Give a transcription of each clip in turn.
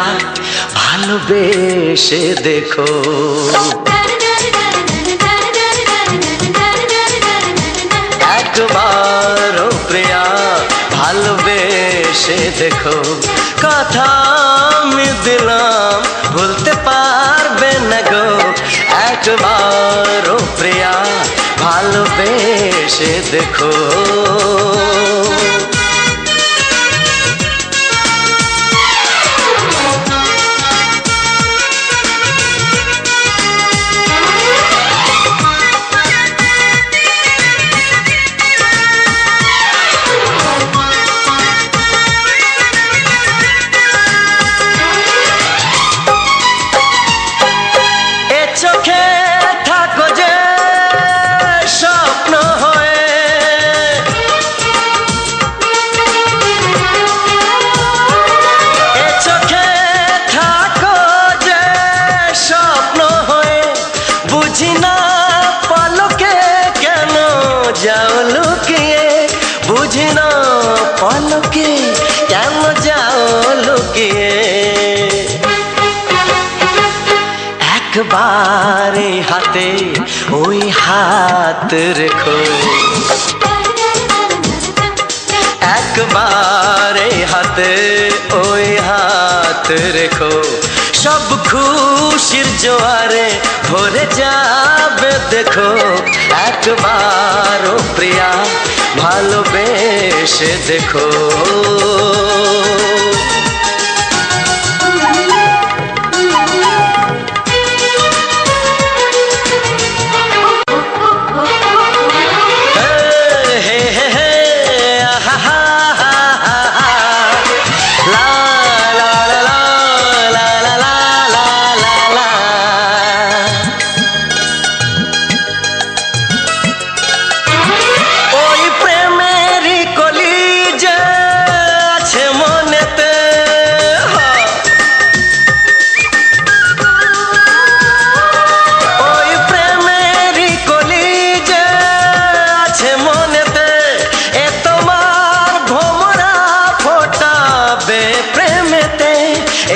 প্রিয়া ভালোবেসে দেখো। একবার ও প্রিয়া ভালোবেসে দেখো, কথা আমি দিলাম ভুলতে পারবে না গো। একবার ও প্রিয়া ভালোবেসে দেখো। চোখে থাকো যে স্বপ্ন হয়ে, এ চোখে থাকো যে স্বপ্ন হয়ে, বুঝি না পলকে কেন যাও লুকিয়ে, বুঝি না পলকে কেন যাও লুকিয়ে। একবার হাতে ওই হাত রেখো, একবার হাতে ওই হাত রেখো, সব খুশির জোয়ারে ভরে যাবে দেখো। একবার ও প্রিয়া ভালোবেসে দেখো।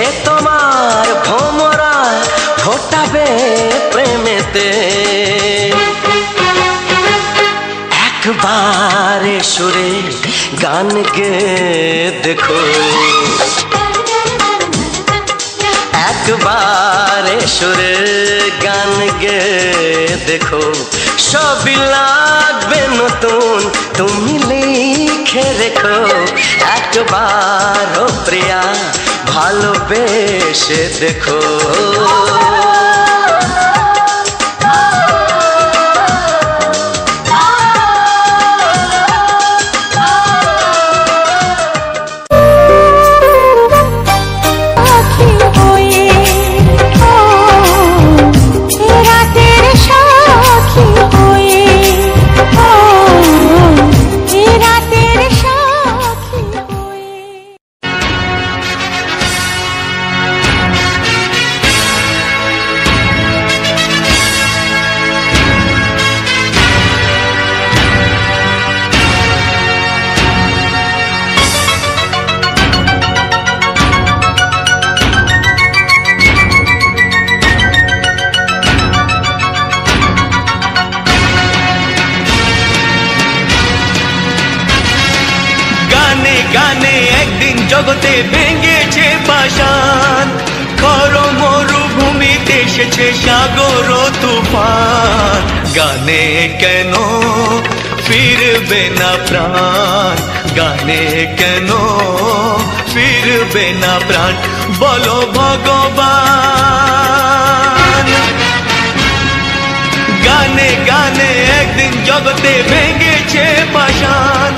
এ তোমার ভোমরা ফোটাবে প্রেমেতে। একবার সুরে গান গে দেখো, একবার সুরে গান গে দেখো, সবই লাগবে নতুন তুমি লিখে রেখো। একবার ও প্রিয়া ভালোবেসে দেখো। গানে একদিন জগতে ভেঙেছে পাষাণ, খর মরুভূমিতে এসেছে সাগর তুফান। গানে কেন ফিরবে না প্রাণ, গানে কেন ফিরবে না প্রাণ, বলো ভগবান। গানে গানে একদিন জগতে ভেঙেছে পাষাণ,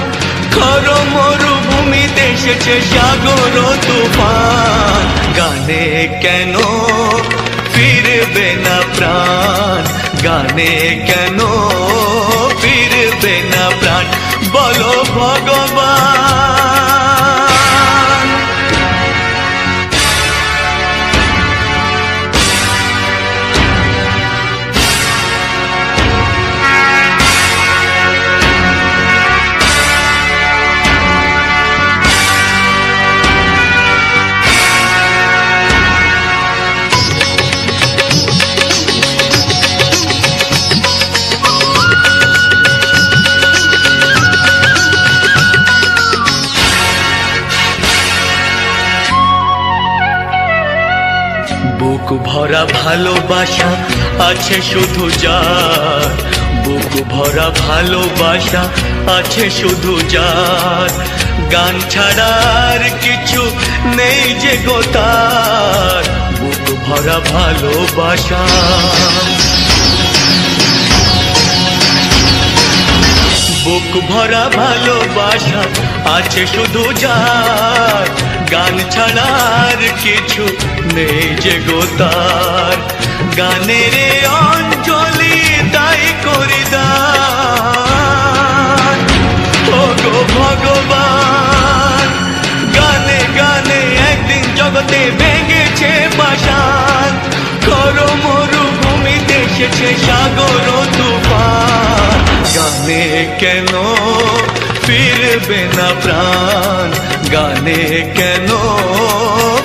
খর মরুভূমিতে এসেছে সাগর তুফান। গানে কেন ফিরবে না প্রাণ, গানে কেন ফিরবে না প্রাণ, বলো ভগবান। বুক ভরা ভালোবাসা আছে শুধু যার, বুক ভরা ভালোবাসা আছে শুধু যার, গান ছাড়ার কিছু নেই যে গো তার, বুক ভরা ভালোবাসা। বুক ভরা ভালোবাসা আছে শুধু যার, গান ছাড়ার কিছু নেই যে গো তার, গানের অঞ্জলি তাই করে দান ও গো ভগবান। গানে গানে একদিন জগতে ভেঙেছে পাষাণ, খর মরুভূমিতে এসেছে সাগর তুফান, গানে কেন ফিরবে না প্রাণ, গানে কেন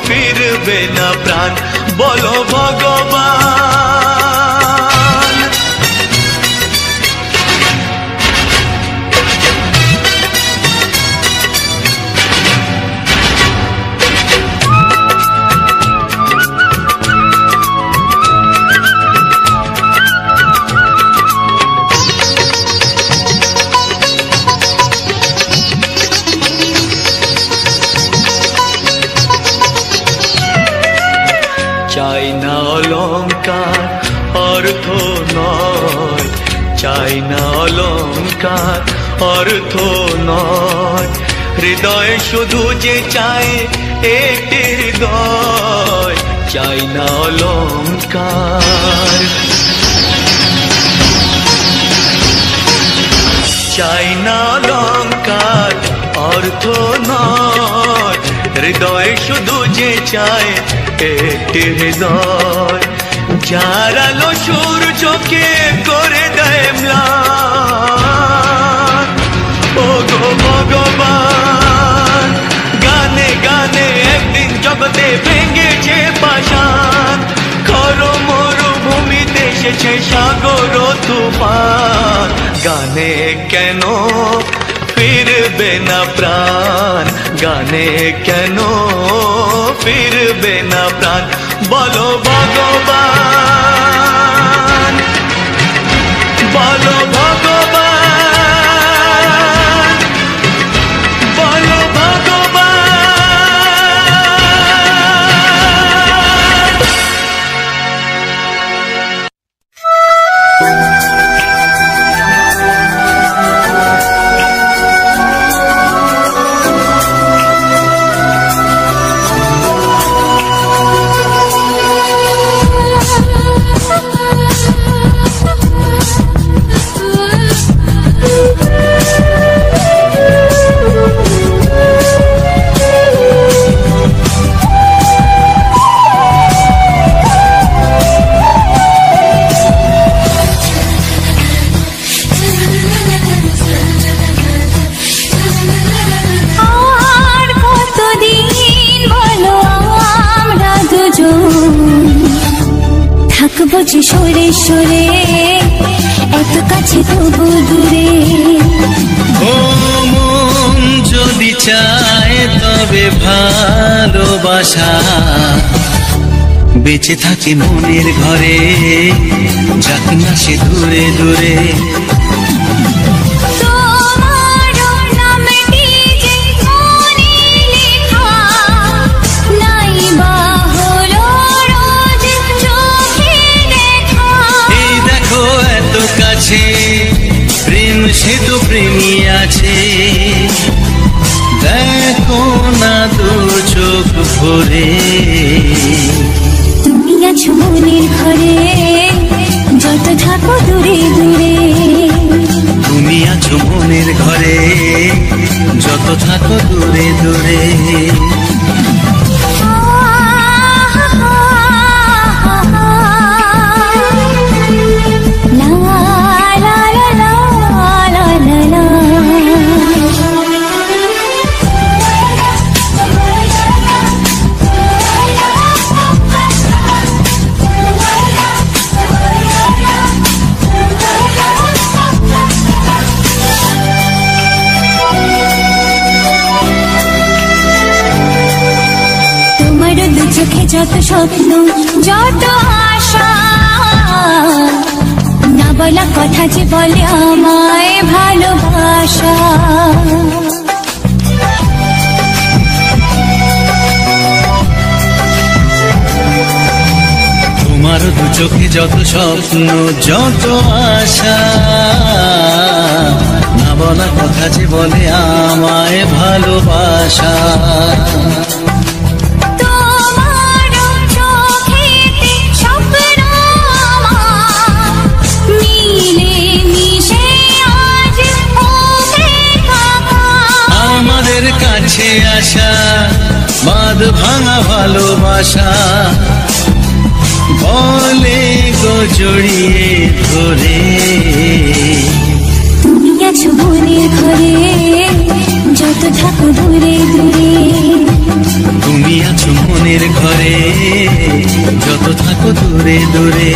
ফিরবে না প্রাণ, বলো ভগবান। চাই না অলংকার অর্থ নয়, চাই না অলংকার অর্থ নয়, হৃদয় শুধু যে চায় একটি হৃদয়, চাই না অলংকার। চাই না অলংকার অর্থ নয়, হৃদয় শুধু যে চায় একটি হৃদয়, যার আলো সূর্যকে করে দেয় ম্লান ও গো ভগবান। গানে গানে একদিন জগতে ভেঙেছে পাষাণ, খর মরুভূমিতে এসেছে সাগর তুফান, গানে কেন ফিরবে না প্রাণ, গানে কেন ফিরবে না প্রাণ, বলো ভগবান, বলো ভগবান, বলো ভগবান। থাকবো যে সরে সরে এত কাছে তবু দূরে, ও মন যদি চায় তবে ভালোবাসা বেঁচে থাকে মনের ঘরে, যাক না সে দূরে দূরে। প্রেম সে তো প্রেমী আছে, দেখো না দু চোখ ভরে। তুমি আছো মনের ঘরে যত থাকো দূরে দূরে, তুমি আছো মনের ঘরে যত থাকো দূরে দূরে। যত স্বপ্ন যত আশা, না বলা কথা যে বলে আমায় ভালোবাসা। তোমার দু চোখে যত স্বপ্ন যত আশা, না বলা কথা যে বলে আমায় ভালোবাসা। আমাদের কাছে আসা বাঁধ ভাঙা ভালোবাসা, বলে গো জড়িয়ে ধরে। তুমি আছো মনের ঘরে যত থাকো দূরে দূরে, তুমি আছো মনের ঘরে যত থাকো দূরে দূরে।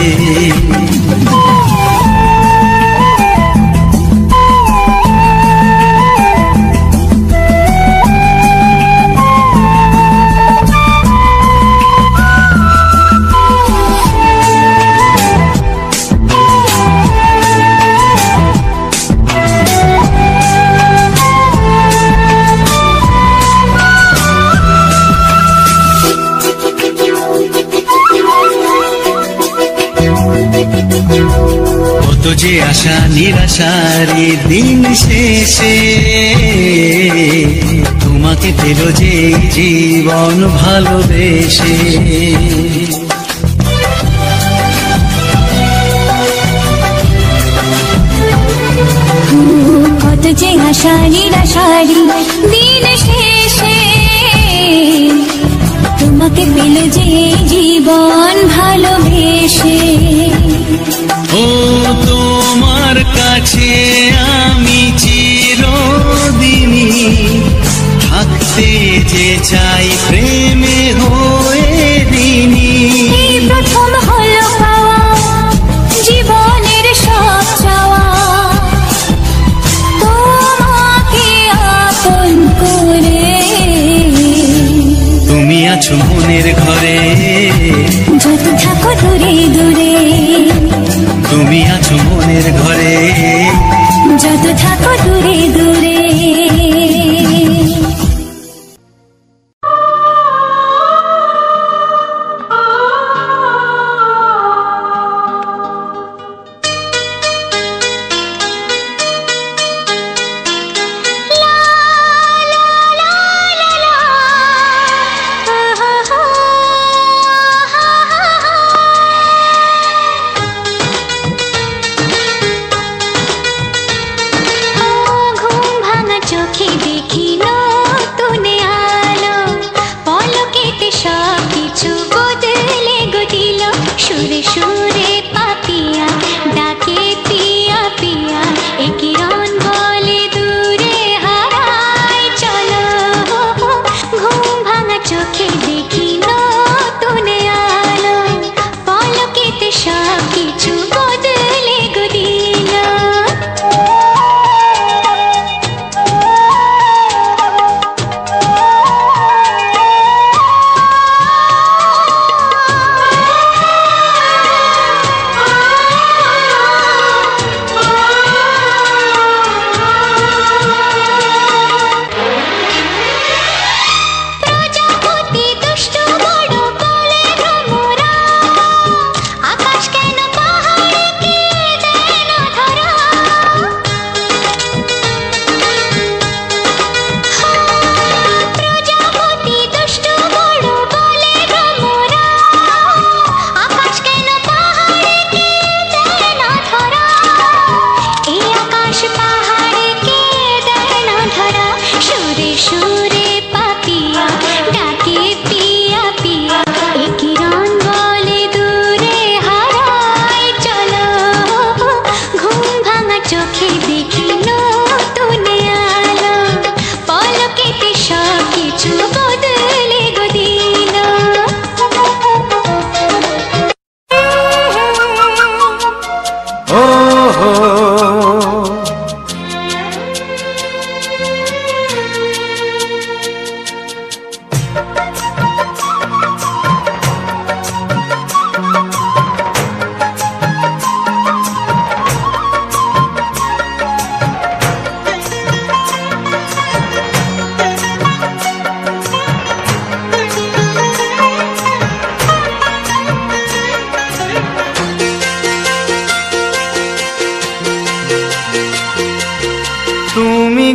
কত যে আশা নিরাশারি দিন শেষে, তোমাকে পেল যে জীবন ভালোবেসে। কত যে আশা নিরাশারি দিন শেষে, তোমাকে পেল যে জীবন ভালোবেসে। ও তোমার কাছে আমি চিরদিনই থাকতে যে চাই প্রেমে হয়ে দিনি। এই প্রথম হলো পাওয়া জীবনের সব চাওয়া, তোমাকে আপন করে। তুমি আছো মনের ঘরে যত থাকো দূরে দূরে, তুমি আছো মনের ঘরে যত থাকো দূরে দূরে। ঘুম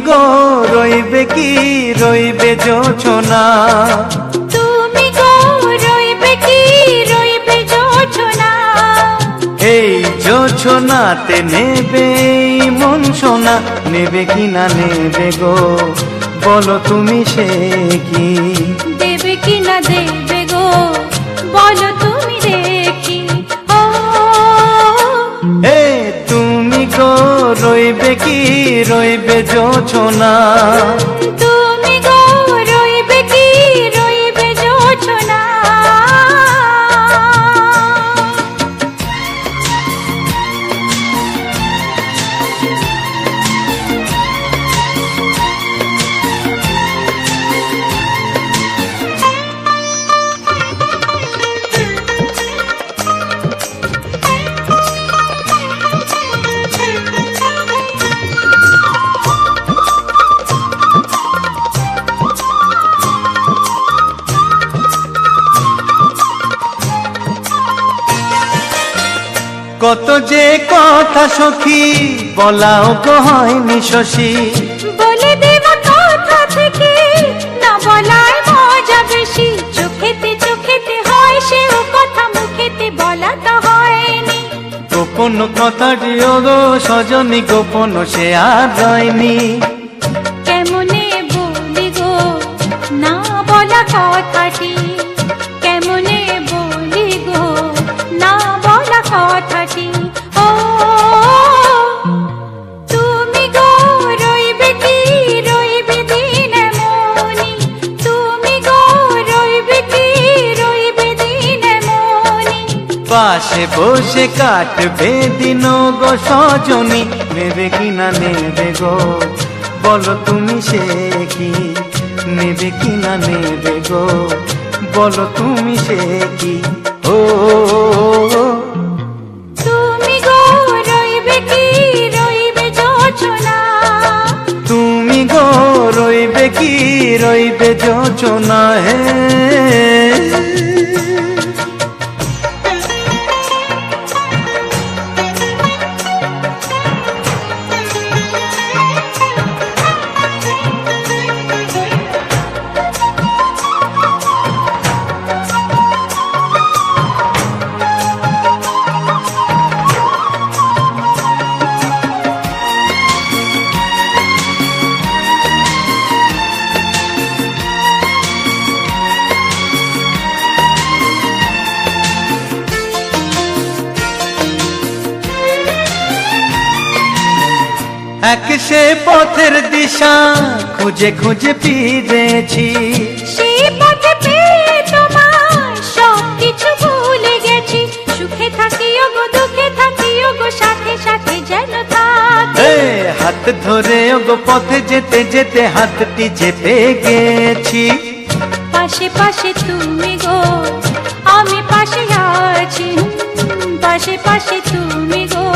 গো রইবে কি রইবে জোছনা, তুমি গো রইবে কি রইবে জোছনা, এই জোছনাতে নেবে মন সোনা, নেবে কি না নেবে গো বলো তুমি সে কি, দেবে কি না দেবে গো বলো তুমি দেখি। ও এ তুমি গো রইবে কি রইবে জোছনা, তুমি গো রইবে কি রইবে জোছনা। কত যে কথা সখী বলাও গো হয়নি শশী, বলে দেব কথা থেকে না বলার মজা বেশি, চোখেতে চোখেতে হয় সেও কথা মুখেতে বলা তো হয়নি, গোপন কথাটি গো সজনী গোপন সে আর যায়নি, কেমনে বলি গো না বলা কথাটি, কেমনে বলি গো না বলা কথাটি। ও তুমি গো রইবে কি রইবে দিন এমনি, তুমি গো রইবে কি রইবে দিন এমনি, পাশে বসে কাটবে দিন গো সজনী, নেবে কি না নেবে গো বলো তুমি সে কি, নেবে কি না নেবে গো বলো তুমি সে কি। ও তুমি গো রইবে কি রইবে জোছনা, তুমি গো রইবে কি রইবে জোছনা, হে এক সে পথের দিশা খুঁজে খুঁজে ফিরেছি, সেই পথে পেয়ে তোমার সব কিছু ভুলে গেছি, সুখে থাকিও গো দুঃখে থাকিও গো সাথে সাথে যেন থাকি, এ হাত ধরে গো পথে যেতে যেতে হাতটি চেপে গেছি, পাশে পাশে তুমি গো আমি পাশে আছি, পাশে পাশে তুমি গো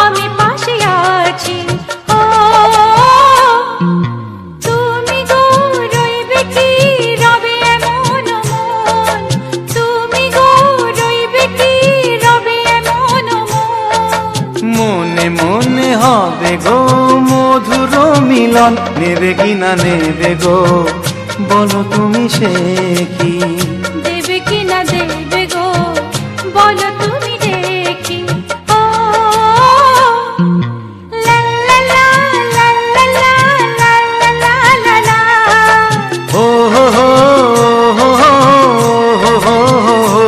আমি পাশে আছি। ও তুমি গো রইবে কি রবে এমন মন, তুমি গো রইবে কি রবে এমন মন, মনে মনে হবে গো মধুর মিলন, নেবে কি না নেবে গো বলো তুমি সে কি, দেবে কি না দেবে গো বলো তুমি দেখি। ও লা লা লা লা লা লা লা লা লা লা, ও হো হো হো হো হো হো হো।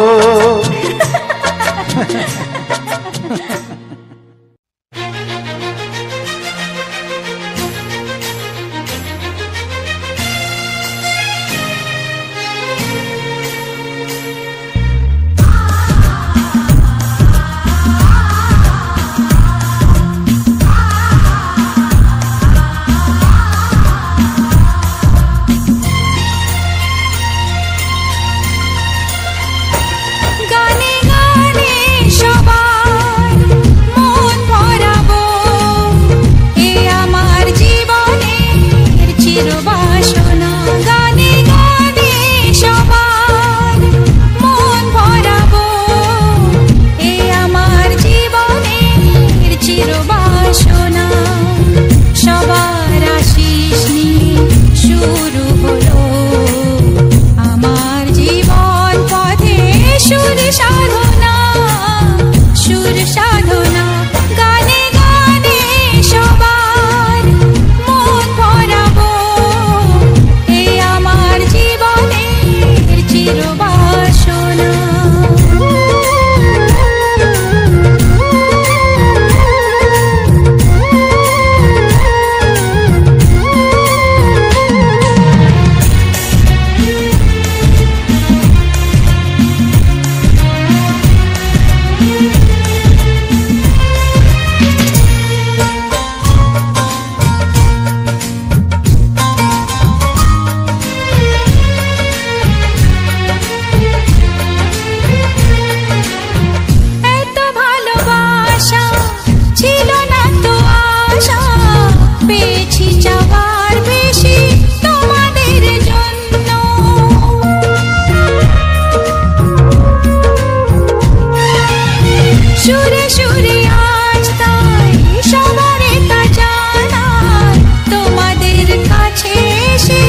সুরে সুরে আজ তাই সবারে তা জানাই, তোমাদের কাছে এসে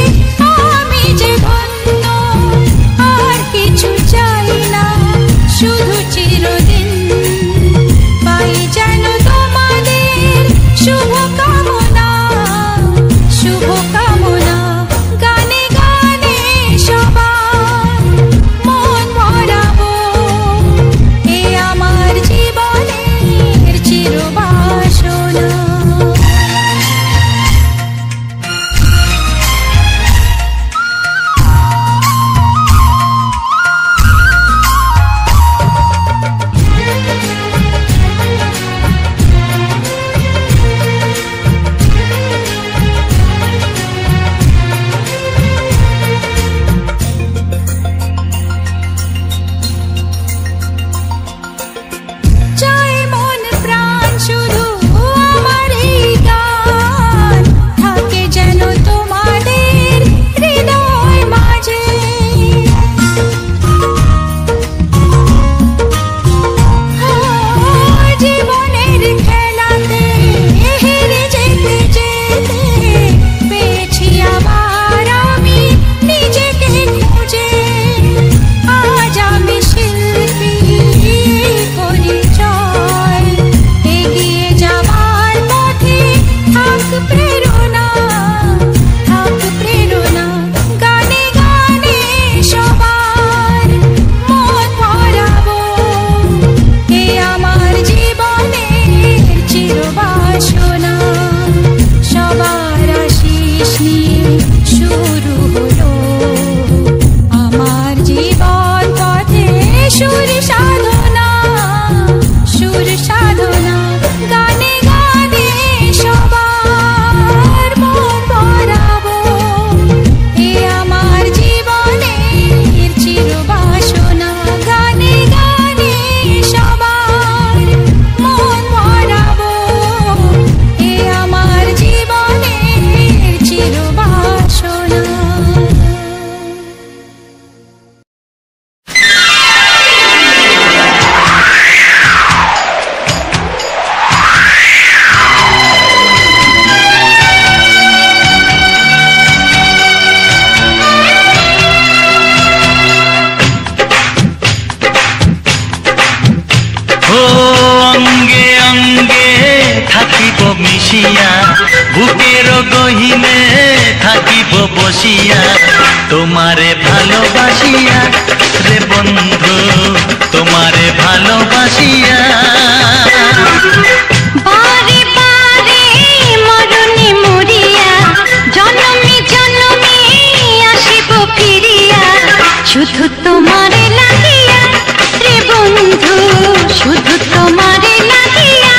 আমি যে ধন্য, আর কিছু চাই না, শুধু চিরদিন পাই যেন তোমাদের শুভ কামনা, শুভ কামনা। গানে গানে সবার মন ভরাবো, এ আমার জীবনের চিরবাসনা। চাই মন প্রাণ শুধু আমার এই গান থাকে যেন তোমাদের হৃদয় মাঝে। জীবনের খেলাতে হেরে যেতে যেতে পেয়েছি আবার আমি নিজেকে খুঁজে। আজ আমি শিল্পী পরিচয়, এগিয়ে যাবার পথে থাক প্রেরণা, থাক প্রেরণা। গানে গানে সবার মন ভরাবো, এ আমার জীবনের চিরবাসনা। সবার আশিস নিয়ে শুরু হলো আমার জীবন পথে সুর সাধনা, সুর সাধনা। গানে গানে সবার মন ভরাবো, এ আমার জীবনের চিরবাসনা। গানে গানে সবার মন ভরাবো, এ আমার জীবনের চিরবাসনা। ও অঙ্গে অঙ্গে থাকিব মিশিয়া, বুকের গহিনে থাকিব বসিয়া, তোমারে ভালোবাসিয়া রে বন্ধু, তোমারে ভালোবাসিয়া। বারে বারে মরণে মরিয়া, জনমে জনমে আসিব ফিরিয়া, শুধু তোমারে লাগিয়া রে বন্ধু, শুধু তোমারে লাগিয়া।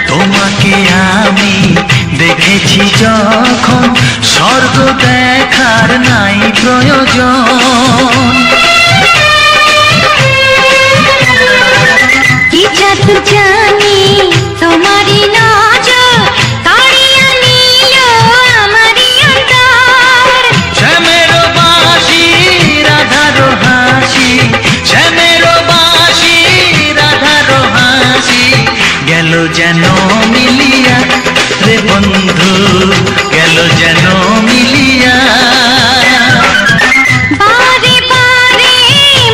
তোমাকে আমি দেখেছি যখন, স্বর্গ দেখার নাই প্রয়োজন। কি জাদু জানি তোমারই নজর, কাড়িয়া নিল আমারই অন্তর। শ্যামের বাঁশি রাধার হাসি, শ্যামের বাঁশি রাধার হাসি, গেল যেন মিলিয়া রে বন্ধু, গেল যেন মিলিয়া। বারে বারে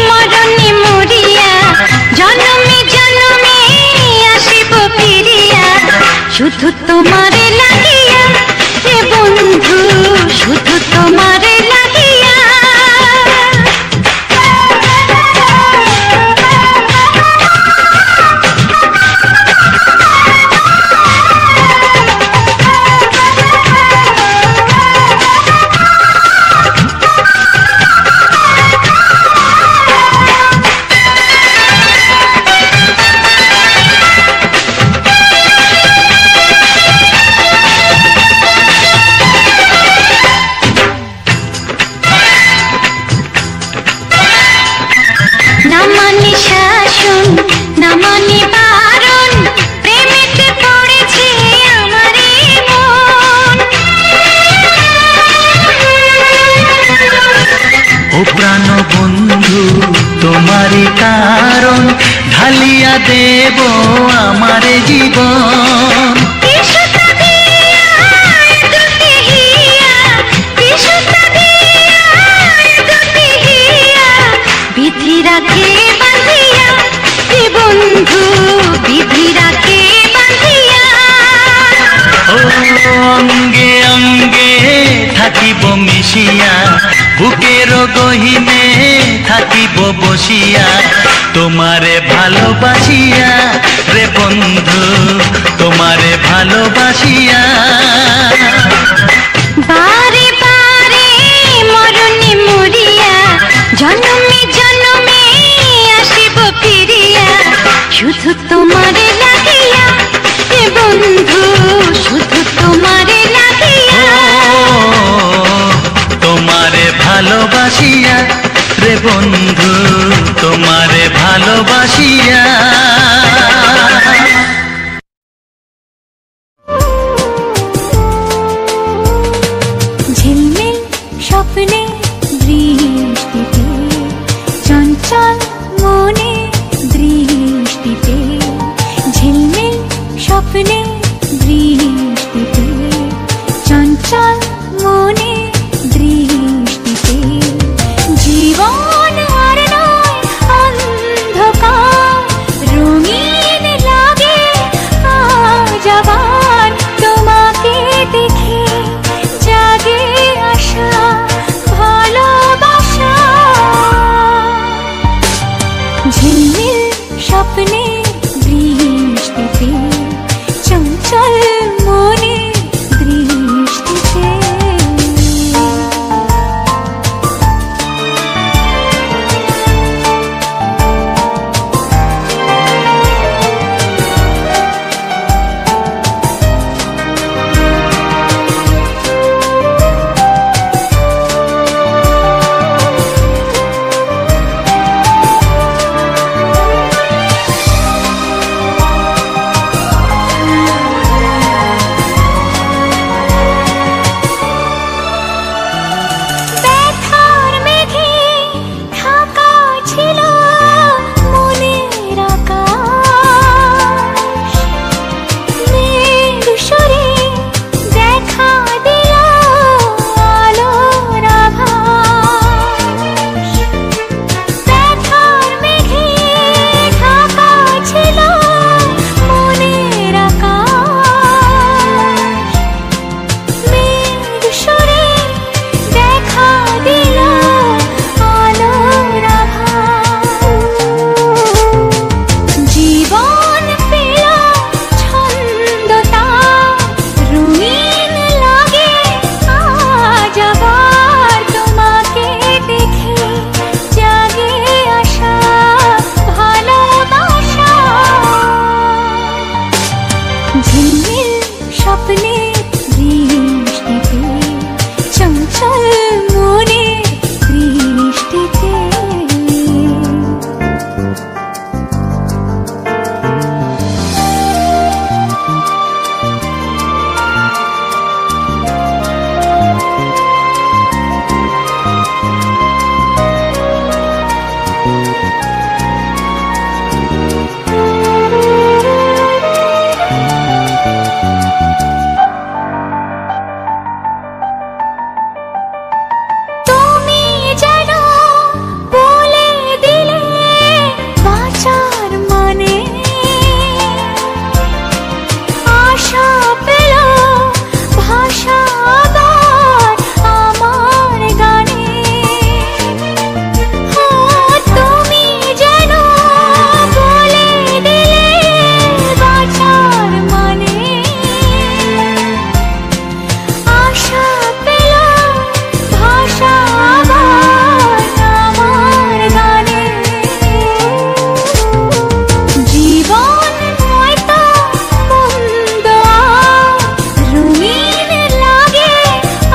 মরণে মরিয়া, জনমে জনমে আসিব ফিরিয়া, শুধু তোমারে লাগিয়া রে বন্ধু, শুধু তোমারে লাগিয়া। জীবন। বিধি রাখে বাঁধিয়া হে বন্ধু, বিধি রাখে বাঁধিয়া। ও অঙ্গে অঙ্গে থাকিব মিশিয়া, বুকের গহিনে থাকিব বসিয়া, তোমারে ভালোবাসিয়া রে বন্ধু, তোমারে ভালোবাসিয়া। বারে বারে মরণে মরিয়া, জন্মে জন্মে আসিব ফিরিয়া, শুধু তোমারে লাগিয়া হে বন্ধু, শুধু তোমারে লাগিয়া। তোমারে ভালোবাসিয়া রে বন্ধু, তোমারে ভালোবাসিয়া। ঝিলমিল স্বপ্নে দৃষ্টিতে, চঞ্চল মনে দৃষ্টিতে, ঝিলমিল স্বপ্নে দৃষ্টিতে, চঞ্চল মনে দৃষ্টিতে, জীবন আর নয় অন্ধকার, রঙিন লাগে আজ আবার তোমাকে দেখে, জাগে আশা ভালোবাসা। ঝিলমিল স্বপ্নে দৃষ্টিতে, চঞ্চল মনে দৃষ্টিতে। ব্যথার মেঘে ঢাকা ছিল মনের আকাশ, মেঘ সরে দেখা দিল আলোর আভাস। ব্যথার মেঘে ঢাকা ছিল মনের আকাশ, মেঘ সরে দেখা দিল আলোর আভাস। জীবন পেল ছন্দ তার, রঙিন লাগে আজ আবার তোমাকে দেখে, জাগে আশা ভালোবাসা। ঝিলমিল স্বপ্নে দৃষ্টিতে, চঞ্চল মনে দৃষ্টিতে। তুমি যেন বলে দিলে বাঁচার মানে, আশা পেল ভাষা আবার আমার গানে। তুমি যেন বলে দিলে বাঁচার মানে, আশা পেল ভাষা আবার আমার গানে। জীবন হয়তো মন্দ আর রঙিন লাগে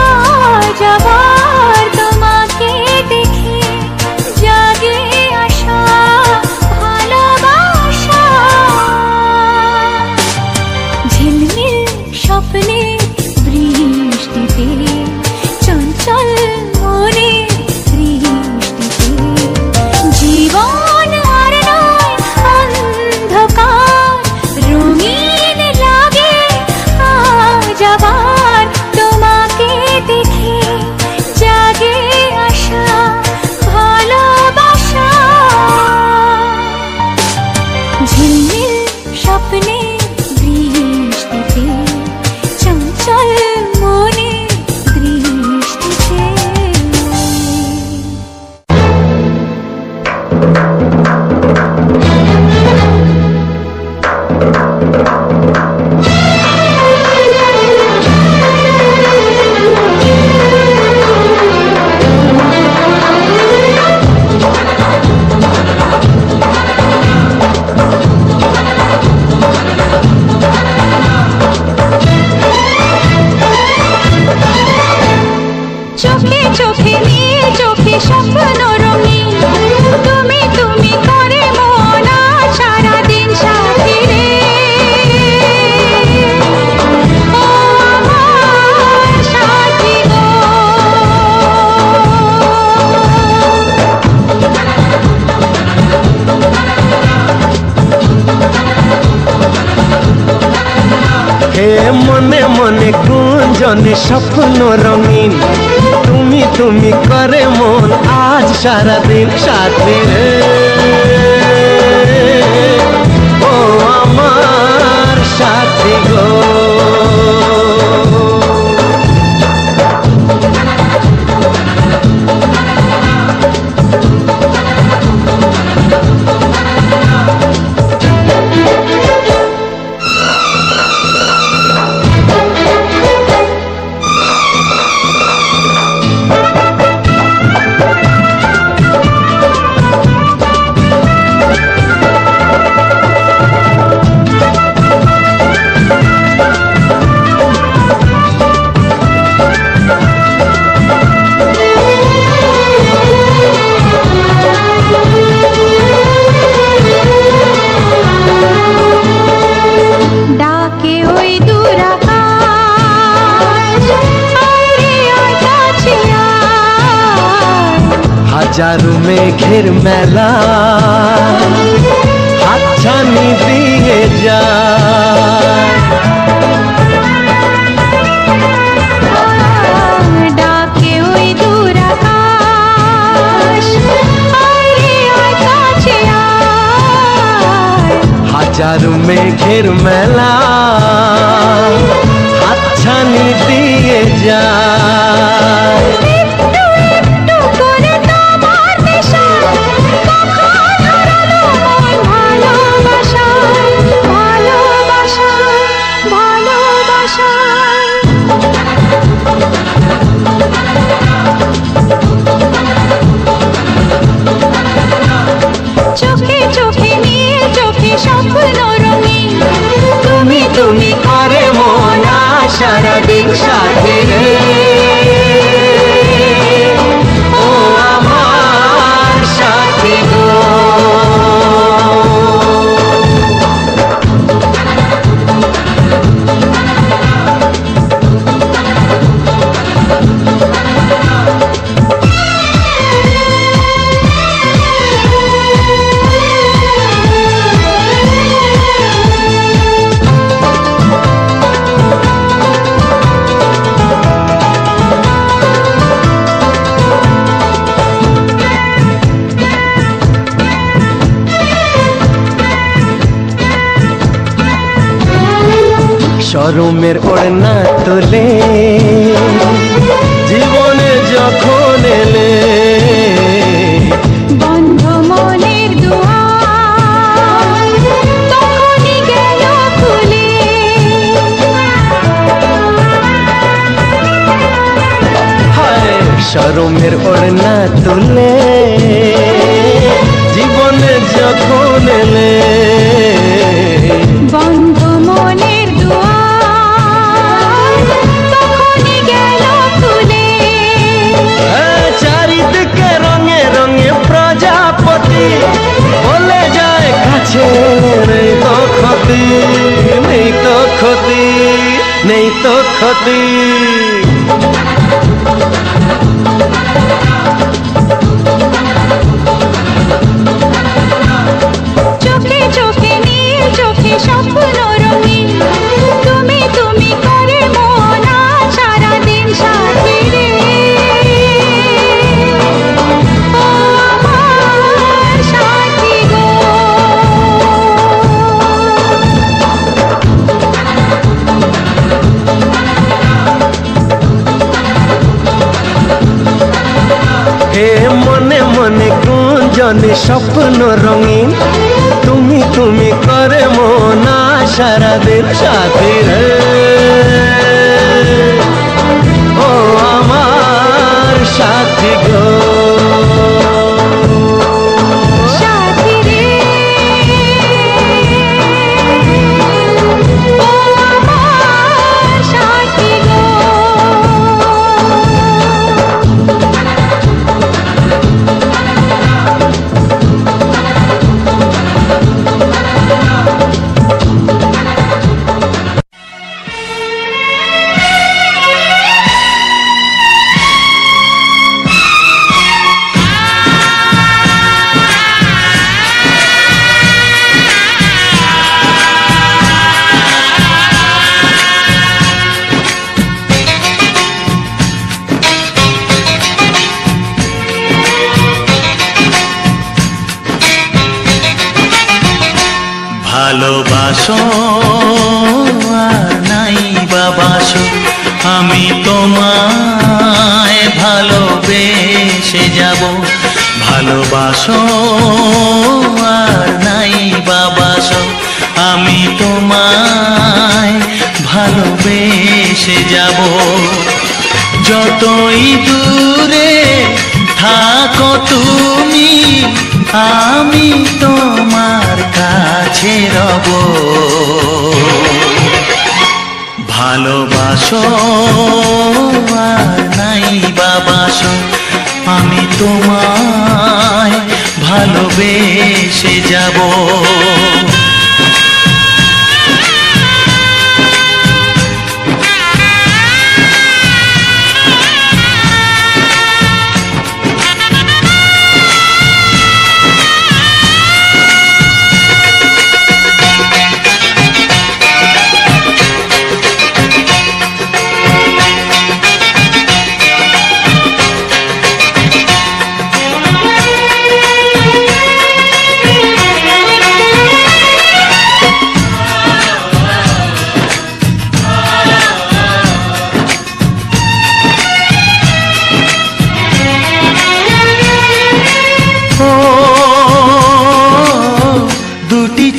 আজ আবার তোমাকে দেখে, জাগে আশা ভালোবাসা। ঝিলমিল স্বপ্নে দৃষ্টিতে, চঞ্চল মনে দৃষ্টিতে, জীবন আর নয় অন্ধকার, রঙিন যাবার তোমাকে দেখে জাগে আশা ভালোবাসা ঝিলমিল স্বপ্নে বৃষ্টিতে চঞ্চল মনে দৃষ্টিতে চোখে চোখে নিয়ে চোখে স্বপ্ন রঙিন তুমি তুমি করে মন সারাদিন সাথী রে ও আমার সাথী গো হে মনে মনে গুঞ্জনে স্বপ্ন রঙিন তুমি তুমি করে মন আজ সারাদিন সাথী রে ও আমার সাথী গো ডাকে ওই দূর আকাশ আরে আয় কাছে আয় হাজারো মেঘের মেলা হাতছানি দিয়ে যায় ডাকে ওই দূর আকাশ আরে আয় কাছে আয় হাজারো মেঘের মেলা হাতছানি দিয়ে যায় একটু একটু করে তোমার নেশা কখন হারালো মন ভালোবাসায় ভালোবাসায় ভালোবাসায় চোখে চোখে নিয়ে চোখে স্বপ্ন রঙিন তুমি তুমি করে মন সারাদিন সাথী রে ও আমার সাথী গো শরমের ওড়না তোলে জীবনে যখন এলে বন্ধ মনের দুয়ার তখনই গেল খুলে হায় শরমের ওড়না তোলে জীবনে যখন এলে বন্ধ মনের দুয়ার তখনই গেল খুলে চারিদিকে রঙে রঙে প্রজাপতি বলে যায় কাছে নেই তো ক্ষতি নেই তো ক্ষতি নেই তো ক্ষতি চোখে চোখে নীল চোখে স্বপ্ন রঙিন তুমি তুমি করে মন দুজনে স্বপ্ন রঙিন তুমি তুমি করে মনা সারাদিন সাথী রে ও আমার সাথী গো সাথী রে ও আমার সাথী গো ভালোবাসো আর নাই বাবাসো আমি তোমায় ভালোবেসে যাব ভালোবাসো আর নাই বাবাসো আমি তোমায় ভালোবেসে যাব যতই দূরে থাকো তুমি আমি তোমার কাছে রব ভালোবাসো আর নাই বাবাসো আমি তোমায় ভালোবেসে যাব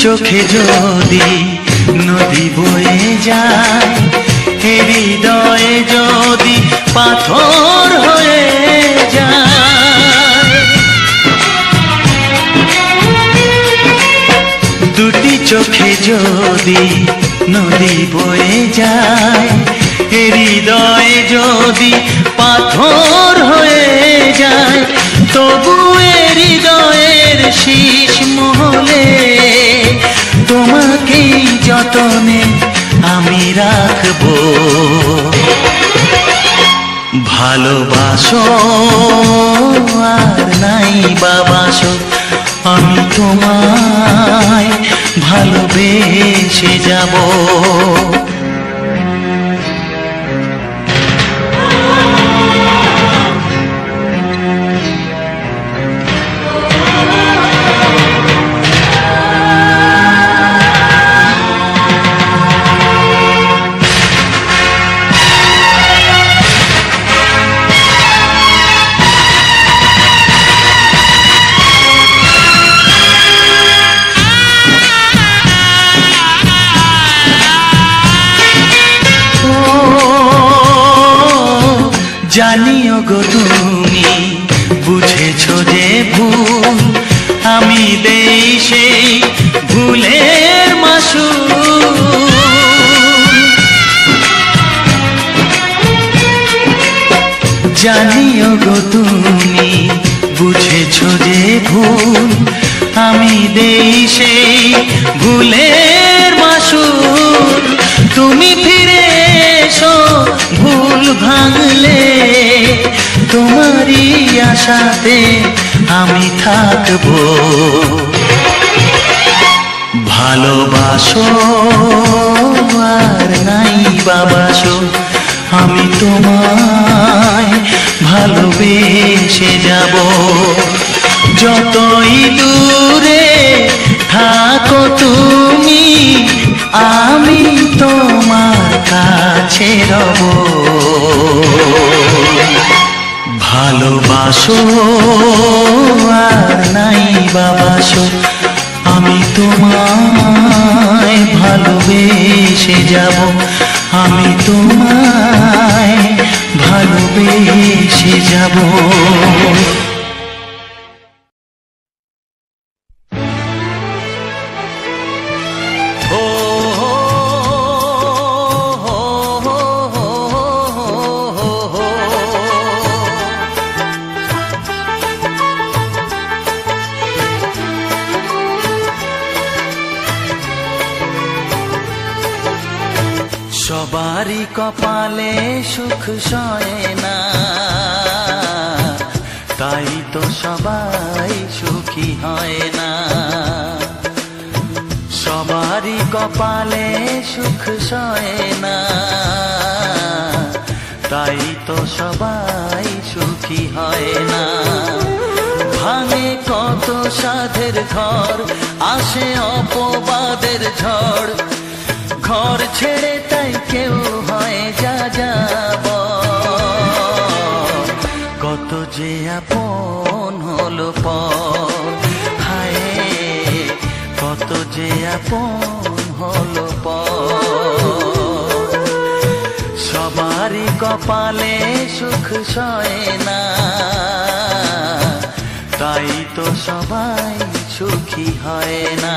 চোখে যদি নদী বয়ে যায় হৃদয়ে যদি পাথর হয়ে যায় দুটি চোখে যদি নদী বয়ে যায় হৃদয়ে যদি পাথর হয়ে যায় তবু হৃদয়ের শীষ মহলে তোমাকেই যতনে আমি রাখবো ভালোবাসো আর নাই বাবাসো আমি তোমায় ভালোবেসে যাব জানিও গো তুমি বুঝেছো যে ভুল আমি দেই সেই ভুলের মাসুল জানিও গো তুমি বুঝেছো যে ভুল আমি দেই সেই ভুলের মাসুল তুমি ফিরে এসো ভুল ভাঙলে তোমারই আশাতে আমি থাকবো ভালোবাসো আর নাই বাবাসো আমি তোমায় ভালোবেসে যাব যতই দূরে থাকো তুমি আমি তোমার কাছে রব ভালোবাসো আর নাই বাবাসো, আমি তোমায় ভালোবেসে যাব, আমি তোমায় ভালোবেসে যাব। সবারই কপালে সুখ সয় না, তাই তো সবাই সুখী হয় না। সবারই কপালে সুখ সয় না, তাই তো সবাই সুখী হয় না। ভাঙে কত সাধের ঘর, আসে অপবাদের ঝড়, ঘর ছেড়ে তাই কেউ হয় যা যাব। কত যে আপন হলো পর, হায় কত যে আপন হলো পর। সবারই কপালে সুখ সয় না, তাই তো সবাই সুখী হয় না।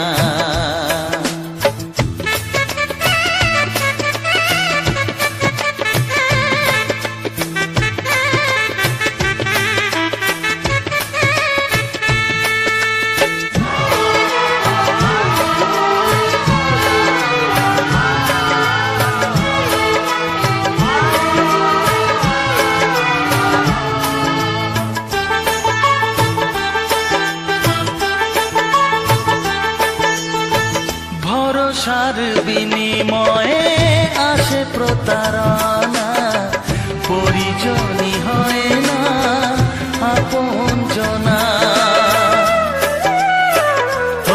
ভরসার বিনিময়ে আসে প্রতারণা, পরিজনই হয় না আপনজনা।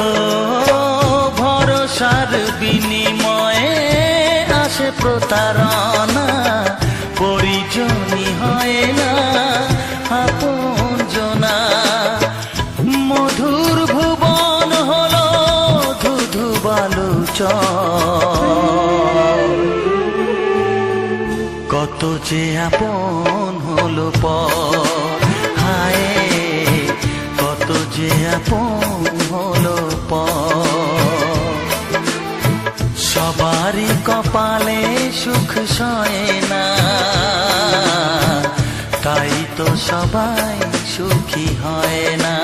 ও ভরসার বিনিময়ে আসে প্রতারণা, পরিজনই হয় না আপনজনা। মধুর ভুবন হলো ধুধু বালুচর, কত যে আপন হলো পর, হায় কত যে আপন হলো পর। সবারই কপালে সুখ সয় না, তাই তো সবাই সুখী হয় না।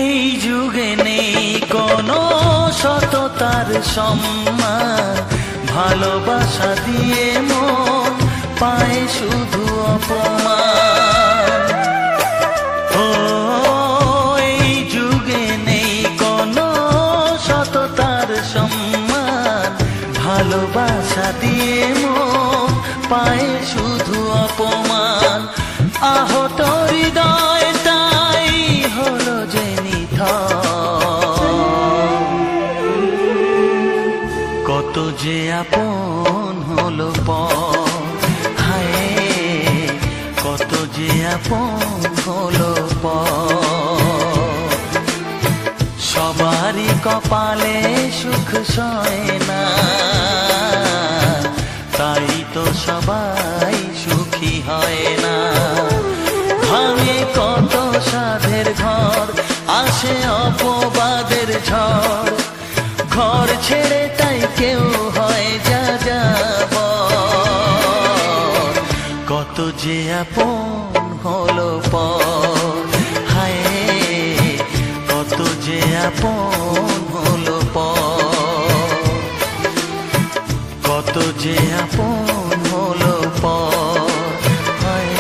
এই যুগে নেই কোনো সততার সম্মান, ভালোবাসা দিয়ে মন পায় শুধু অপমান। ও এই যুগে নেই কোনো সততার সম্মান, ভালোবাসা দিয়ে মন পায় শুধু অপমান। আহত হৃদয় তাই হলো যে কত যে আপন হলো পর, হায় কত যে আপন হলো পর। সবারই কপালে সুখ সয় না, তাই তো সবাই সুখী হয় না। ভাঙে কত সাধের ঘর, আসে অপবাদের ঝড়, ঘর ছেড়ে তাই কেউ হয় যা যাব। কত যে আপন হলো পর, হায় কত যে আপন হলো পর, কত যে আপন হলো পর, হায়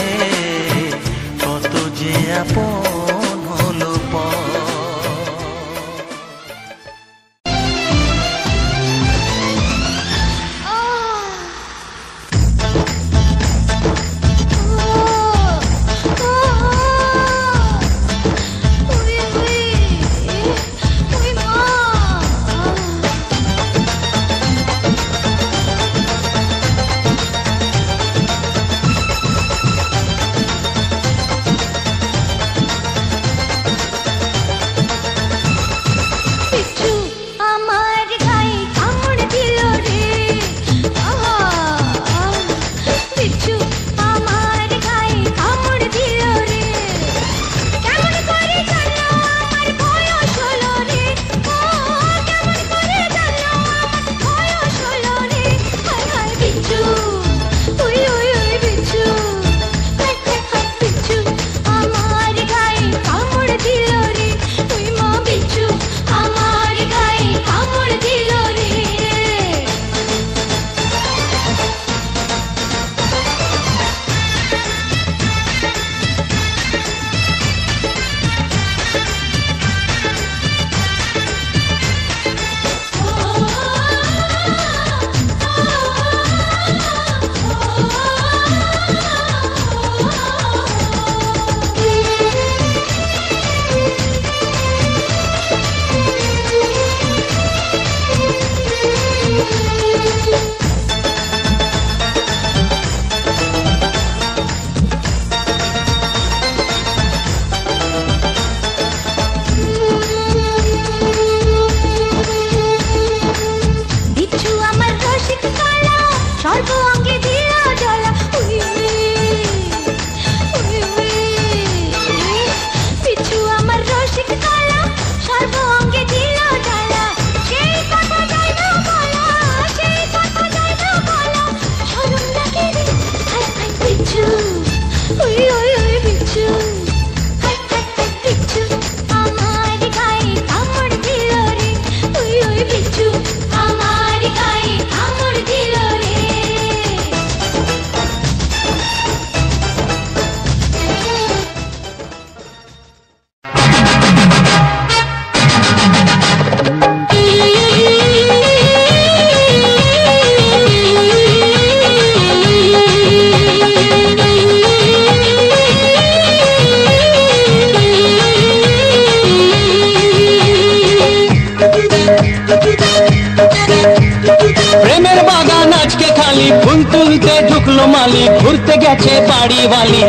ঢুকলো মালি, ঘুরতে গেছে বাড়ি বালি।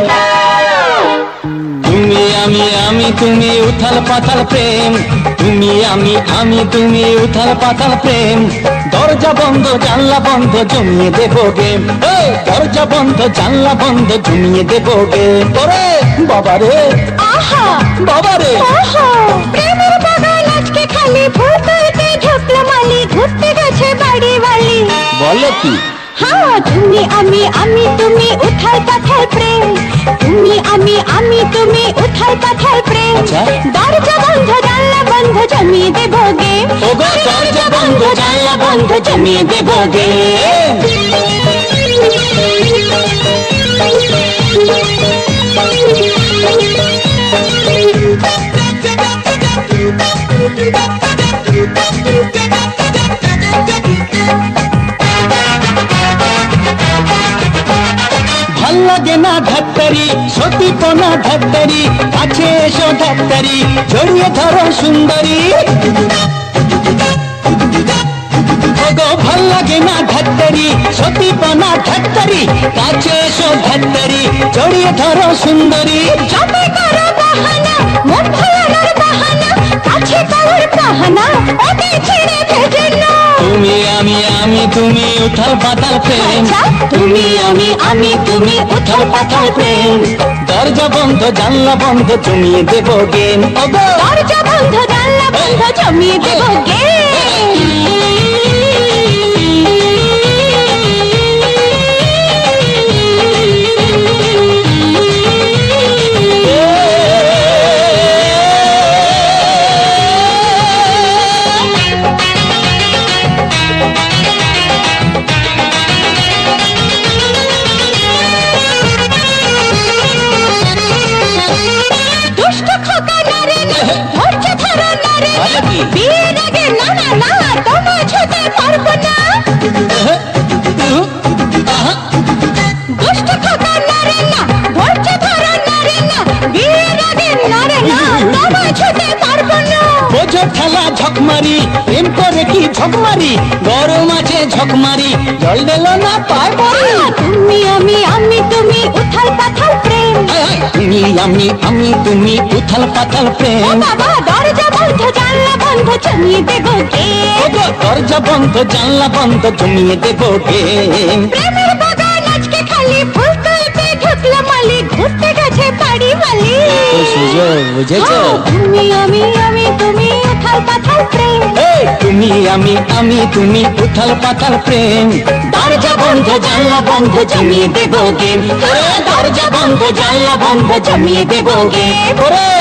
তুমি আমি তুমি উথাল পাতাল প্রেম, তুমি আমি তুমি উথাল পাতাল প্রেম। দরজা বন্ধ জানলা বন্ধ জমিয়ে দেবো গেম, দরজা বন্ধ জানলা বন্ধ জমিয়ে দেবো গেম। ওরে বাবারে আহা বাবারে, আহা প্রেমের বাগান আজকে খালি, ফুল তুলতে ঢুকলো মালি, ঘুরতে গেছে বাড়ি বালি। বলো কি? হ্যাঁ তুমি আমি তুমি উথাল পাথাল প্রেম, তুমি আমি তুমি উথাল পাথাল প্রেম। আচ্ছা। দরজা বন্ধ জানলা বন্ধ জমিয়ে দেবো গেম, ওগো দরজা বন্ধ জানলা বন্ধ জমিয়ে দেবো গেম। ভাল লাগে না ধাত্তারি, সতীপনা ধাত্তারি, কাছে এসো ধাত্তারি, জড়িয়ে ধরো সুন্দরী। ওগো ভাল লাগে না ধাত্তারি, সতীপনা ধাত্তারি, কাছে এসো ধাত্তারি, জড়িয়ে ধরো সুন্দরী। যতই করো বাহানা, মন ভোলানোর বাহানা, কাছে পাওয়ার বাহানা, ওকে ছেড়ে ভেজে না। তুমি আমি তুমি উথাল পাতাল প্রেম, আচ্ছা। তুমি আমি তুমি উথাল পাতাল প্রেম। দরজা বন্ধ জানলা বন্ধ জমিয়ে দেবো গেম, ওগো দরজা বন্ধ জানলা বন্ধ জমিয়ে দেবো দুষ্ট খোকা নারে না, ধৈর্য ধরো নারে না, বিয়ের আগে না না না তোমা ছুতে পারবো না। দুষ্ট খোকা নারে না, ধৈর্য ধরো নারে না, বিয়ের আগে নারে না তোমা ছুতে পারবো না। বোঝো ঠেলা ঝকমারি, প্রেম করে কি ঝকমারি, গরম আছে ঝকমারি, জল দিল না পায় পরে। তুমি আমি তুমি উথাল পাথাল প্রেম, তুমি আমি তুমি উথাল পাতাল ও প্রেম। বাবা দরজা বন্ধ জানলা বন্ধ জমিয়ে দেবো গেম। ওগো দরজা বন্ধ জানলা বন্ধ জমিয়ে দেবো গেম। প্রেমের বাগান আজকে খালি, ফুল তুলতে ঢুকলো মালি, ঘুরতে গেছে বাড়ি বালি। সুযোগ বুঝেছো? তুমি আমি তুমি উথাল পাথাল প্রেম, তুমি আমি তুমি উথাল পাতাল প্রেম। দরজা বন্ধ জানলা বন্ধ জমিয়ে দেবো গেম, দরজা বন্ধ জানলা বন্ধ জমিয়ে দেবো গেম।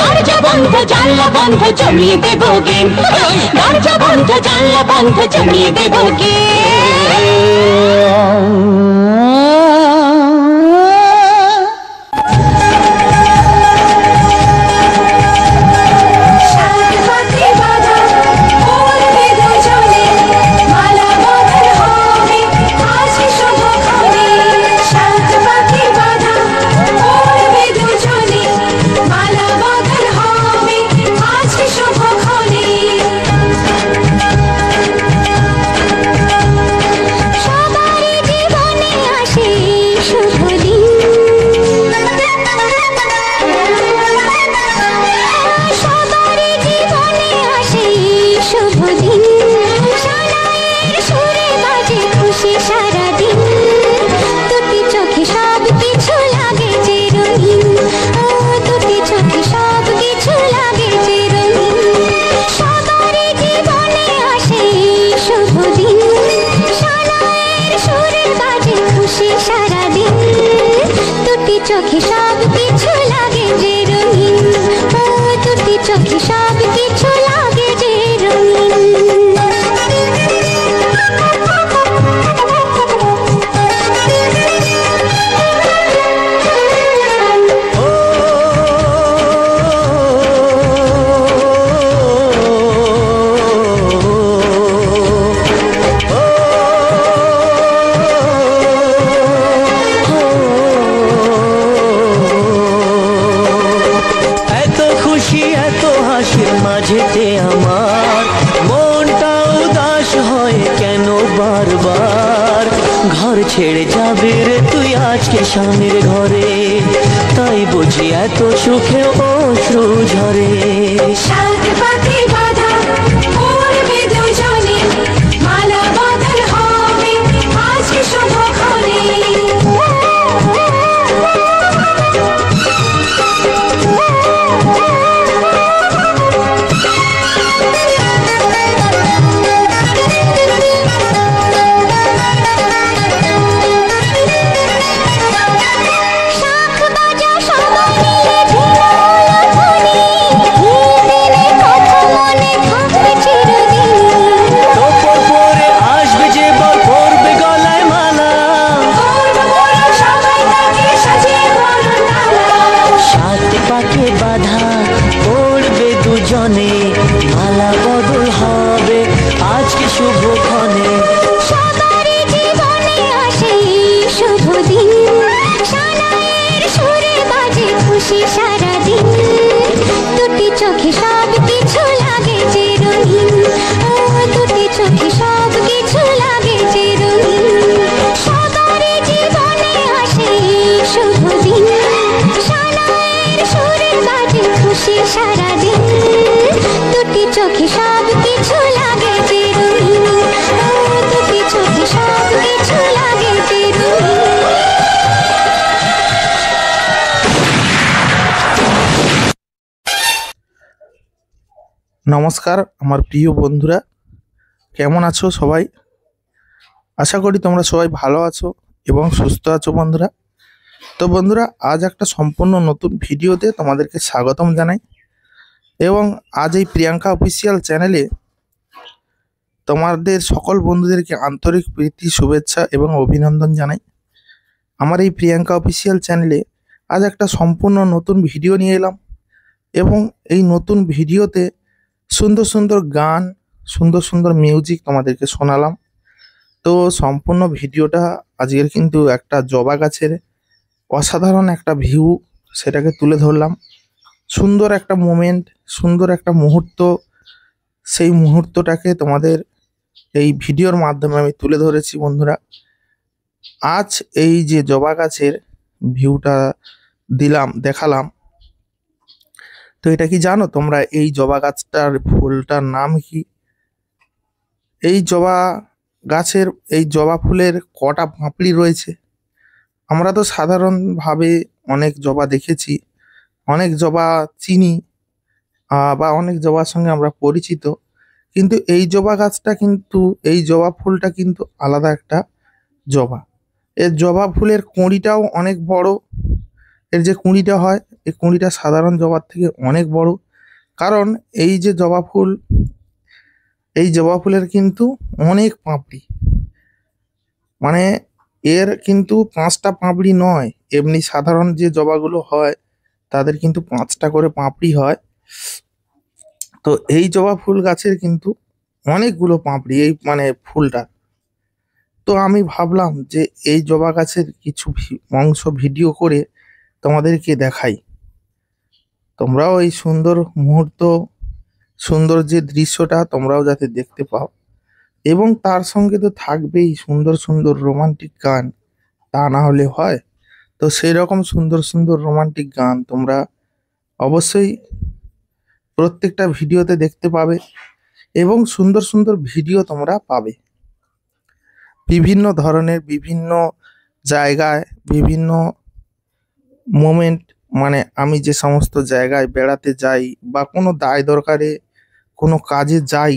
দরজা বন্ধ জানলা বন্ধ জমিয়ে দেবো গেম, দরজা বন্ধ জানলা বন্ধ জমিয়ে দেবো সাত হাতে বাঁধা পড়বে দুজনে, মালা বদল হবে আজ শুভক্ষণে। সাত পাখি বাঁধা পড়বে দুজনে, মালা বদল হবে আজ শুভক্ষণে। সবারই জীবনে আসে শুভ দিন, সবারই জীবনে আসে শুভ দিন। সানাইয়ের সুরে বাজে খুশি সারাদিন, দুটি চোখে সব কিছু লাগে যে রঙিন, ও দুটি চোখে সব কিছু লাগে যে রঙিন। সবারই জীবনে আসে শুভ দিন, সানাইয়ের সুরে বাজে খুশি সারাদিন, দুটি চোখে সব কিছু লাগে যে রঙিন, ও দুটি চোখে সব কিছু লাগে যে রঙিন। এত খুশি এত হাসির মাঝেতে আমার মনটা উদাস হয় কেন বারবার। ঘর ছেড়ে যাবে রে তুই আজকে স্বামীর ঘরে, তাই বুঝি এত সুখে অশ্রু ঝরে। সাত পাতে বাঁধা পড়বে দুজনে, মালা বদল হবে আজকে শুভক্ষণে। মালা বদল হবে আজকে শুভক্ষণে। সবারই জীবনে আসে শুভ দিন, সানাইয়ের সুরে বাজে খুশি সারাদিন। দুটি চোখে সব কিছু লাগে যে রঙিন, দুটি চোখে সব কিছু লাগে যে রঙিন। সবারই জীবনে আসে শুভ দিন, সানাইয়ের সুরে বাজে খুশি সারাদিন। দুটি চোখে সব কিছু লাগে যে রঙিন, দুটি চোখে সব কিছু লাগে যে রঙিন। নমস্কার আমার প্রিয় বন্ধুরা, কেমন আছো সবাই? আশা করি তোমরা সবাই ভালো আছো এবং সুস্থ আছো বন্ধুরা। তো বন্ধুরা, আজ একটা সম্পূর্ণ নতুন ভিডিওতে তোমাদেরকে স্বাগতম জানাই এবং আজ এই প্রিয়াঙ্কা অফিসিয়াল চ্যানেলে তোমাদের সকল বন্ধুদেরকে আন্তরিক প্রীতি, শুভেচ্ছা এবং অভিনন্দন জানাই। আমার এই প্রিয়াঙ্কা অফিসিয়াল চ্যানেলে আজ একটা সম্পূর্ণ নতুন ভিডিও নিয়ে এলাম এবং এই নতুন ভিডিওতে সুন্দর সুন্দর গান, সুন্দর সুন্দর মিউজিক তোমাদেরকে শোনালাম। তো সম্পূর্ণ ভিডিওটা আজকের কিন্তু একটা জবা গাছের অসাধারণ একটা ভিউ, সেটাকে তুলে ধরলাম। সুন্দর একটা মোমেন্ট, সুন্দর একটা মুহূর্ত, সেই মুহূর্তটাকে তোমাদের এই ভিডিওর মাধ্যমে আমি তুলে ধরেছি বন্ধুরা। আজ এই যে জবা গাছের ভিউটা দেখালাম, তো এটা কি জানো তোমরা এই জবা গাছটার ফুলটার নাম কি? এই জবা গাছের এই জবা ফুলের কটা পাপড়ি রয়েছে? আমরা তো সাধারণভাবে অনেক জবা দেখেছি, অনেক জবা চিনি বা অনেক জবার সঙ্গে আমরা পরিচিত, কিন্তু এই জবা গাছটা কিন্তু, এই জবা ফুলটা কিন্তু আলাদা একটা জবা। এর জবা ফুলের কুঁড়িটাও অনেক বড়। এর যে কুঁড়িটা হয়, এই কুঁড়িটা সাধারণ জবার থেকে অনেক বড়। কারণ এই যে জবা ফুল, এই জবা ফুলের কিন্তু অনেক পাপড়ি, মানে এর কিন্তু 5টা পাপড়ি নয়। এমনি সাধারণ যে জবাগুলো হয় তাদের কিন্তু 5টা করে পাপড়ি হয়। তো এই জবা ফুল গাছের কিন্তু অনেকগুলো পাপড়ি, এই মানে ফুলটা। তো আমি ভাবলাম যে এই জবা গাছের কিছু অংশ ভিডিও করে তোমাদেরকে দেখাই, তোমরাও এই সুন্দর মুহূর্ত, সুন্দর যে দৃশ্যটা তোমরাও যাতে দেখতে পাও। এবং তার সঙ্গে তো থাকবেই সুন্দর সুন্দর রোমান্টিক গান, তা না হলে হয়? তো সেই রকম সুন্দর সুন্দর রোমান্টিক গান তোমরা অবশ্যই প্রত্যেকটা ভিডিওতে দেখতে পাবে এবং সুন্দর সুন্দর ভিডিও তোমরা পাবে বিভিন্ন ধরনের, বিভিন্ন জায়গায়, বিভিন্ন মোমেন্ট। মানে আমি যে সমস্ত জায়গায় বেড়াতে যাই বা কোনো দায় দরকারে কোনো কাজে যাই,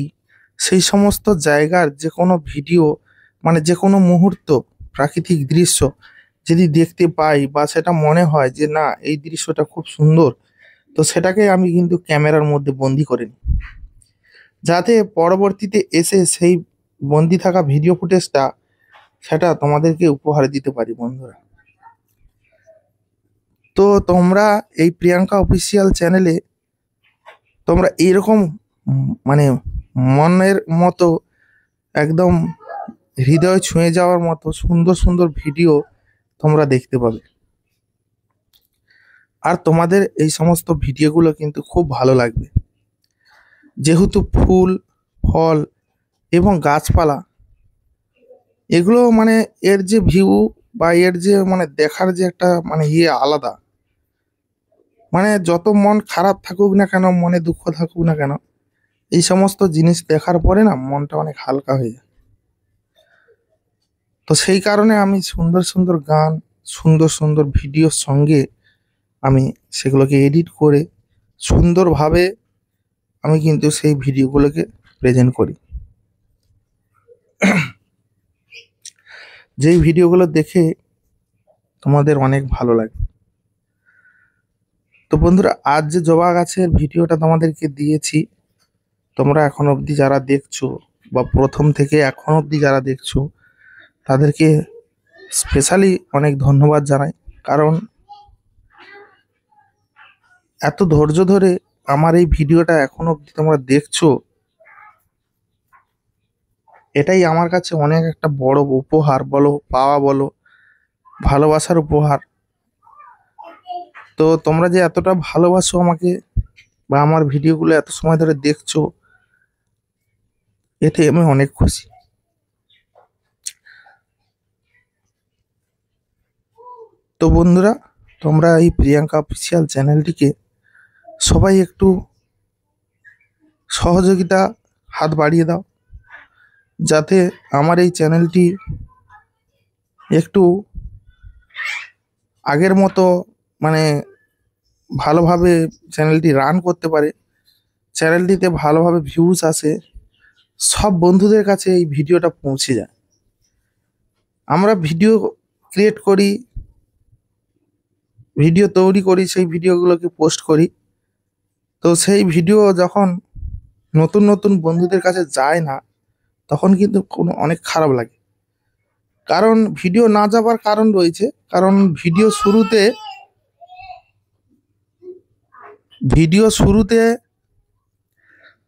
সেই সমস্ত জায়গার যে কোনো ভিডিও, মানে যে কোনো মুহূর্ত, প্রাকৃতিক দৃশ্য যদি দেখতে পাই বা সেটা মনে হয় যে না এই দৃশ্যটা খুব সুন্দর, তো সেটাকে আমি কিন্তু ক্যামেরার মধ্যে বন্দি করে নিই, যাতে পরবর্তীতে এসে সেই বন্দি থাকা ভিডিও ফুটেজটা সেটা তোমাদেরকে উপহার দিতে পারি বন্ধুরা। তো তোমরা এই প্রিয়াঙ্কা অফিসিয়াল চ্যানেলে তোমরা এইরকম মানে মনের মতো, একদম হৃদয় ছুঁয়ে যাওয়ার মতো সুন্দর সুন্দর ভিডিও তোমরা দেখতে পাবে। আর তোমাদের এই সমস্ত ভিডিওগুলো কিন্তু খুব ভালো লাগবে, যেহেতু ফুল, ফল এবং গাছপালা, এগুলো মানে এর যে ভিউ বা এর যে মানে দেখার যে একটা মানে আলাদা, মানে যত মন খারাপ থাকুক না কেন, মনে দুঃখ থাকুক না কেন, এই সমস্ত জিনিস দেখার পরে না মনটা অনেক হালকা হয়ে যায়। তো সেই কারণে আমি সুন্দর সুন্দর গান, সুন্দর সুন্দর ভিডিওর সঙ্গে আমি সেগুলোকে এডিট করে সুন্দরভাবে আমি কিন্তু সেই ভিডিওগুলোকে প্রেজেন্ট করি, যেই ভিডিওগুলো দেখে তোমাদের অনেক ভালো লাগে। তো বন্ধুরা, আজ যে জবা গাছের ভিডিওটা তোমাদেরকে দিয়েছি, তোমরা এখন অবধি যারা দেখছো বা প্রথম থেকে এখন অবধি যারা দেখছো, তাদেরকে স্পেশালি অনেক ধন্যবাদ জানাই। কারণ এত ধৈর্য ধরে আমার এই ভিডিওটা এখন অবধি তোমরা দেখছো, এটাই আমার কাছে অনেক একটা বড় উপহার বলো, পাওয়া বলো, ভালোবাসার উপহার। তো তোমরা যে এতটা ভালোবাসো আমাকে বা আমার ভিডিওগুলো এত সময় ধরে দেখছো, এতে আমি অনেক খুশি। তো বন্ধুরা, তোমরা এই প্রিয়াঙ্কা অফিসিয়াল চ্যানেলটিকে সবাই একটু সহযোগিতা হাত বাড়িয়ে দাও, যাতে আমার এই চ্যানেলটি একটু আগের মতো মানে ভালোভাবে চ্যানেলটি রান করতে পারে, চ্যানেলটিতে ভালোভাবে ভিউজ আসে, সব বন্ধুদের কাছে এই ভিডিওটা পৌঁছে যায়। আমরা ভিডিও ক্রিয়েট করি, ভিডিও তৈরি করি, সেই ভিডিওগুলোকে পোস্ট করি। তো সেই ভিডিও যখন নতুন নতুন বন্ধুদের কাছে যায় না, তখন কিন্তু অনেক খারাপ লাগে। কারণ ভিডিও না যাবার কারণ রয়েছে, কারণ ভিডিও শুরুতে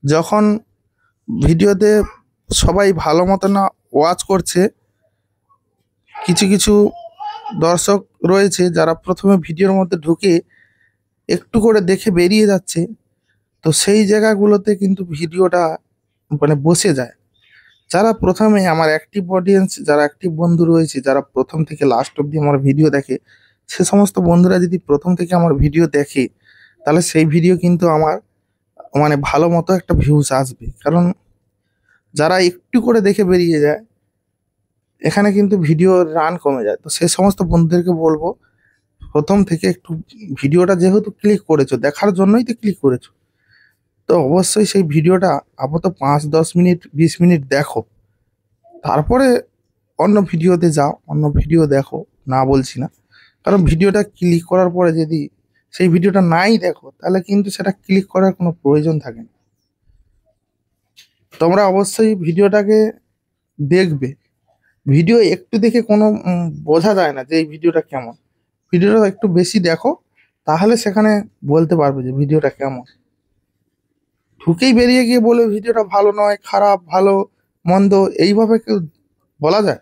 যখন ভিডিওতে সবাই ভালো মতো না ওয়াচ করছে, কিছু কিছু দর্শক রয়েছে যারা প্রথমে ভিডিওর মধ্যে ঢুকে একটু করে দেখে বেরিয়ে যাচ্ছে, তো সেই জায়গাগুলোতে কিন্তু ভিডিওটা মানে বসে যায়। যারা প্রথমে আমার অ্যাক্টিভ অডিয়েন্স, যারা অ্যাক্টিভ বন্ধু রয়েছে, যারা প্রথম থেকে লাস্ট অবধি আমার ভিডিও দেখে, সে সমস্ত বন্ধুরা যদি প্রথম থেকে আমার ভিডিও দেখে, তাহলে সেই ভিডিও কিন্তু আমার মানে ভালো মতো একটা ভিউজ আসবে। কারণ যারা একটু করে দেখে বেরিয়ে যায়, এখানে কিন্তু ভিডিও রান কমে যায়। তো সেই সমস্ত বন্ধুদেরকে বলবো, প্রথম থেকে একটু ভিডিওটা যেহেতু ক্লিক করেছো, দেখার জন্যই তো ক্লিক করেছো, তো অবশ্যই সেই ভিডিওটা আপাতত 5-10 মিনিট 20 মিনিট দেখো, তারপরে অন্য ভিডিওতে যাও, অন্য ভিডিও দেখো, না বলছি না। কারণ ভিডিওটা ক্লিক করার পরে যদি সেই ভিডিওটা নাই দেখো, তাহলে কিন্তু সেটা ক্লিক করার কোনো প্রয়োজন থাকে না। তোমরা অবশ্যই ভিডিওটাকে দেখবে। ভিডিও একটু দেখে কোনো বোঝা যায় না যে এই ভিডিওটা কেমন। ভিডিওটা একটু বেশি দেখো, তাহলে সেখানে বলতে পারবে যে ভিডিওটা কেমন। ঢুকেই বেরিয়ে গিয়ে বলে ভিডিওটা ভালো নয়, খারাপ, ভালো, মন্দ, এইভাবে কেউ বলা যায়?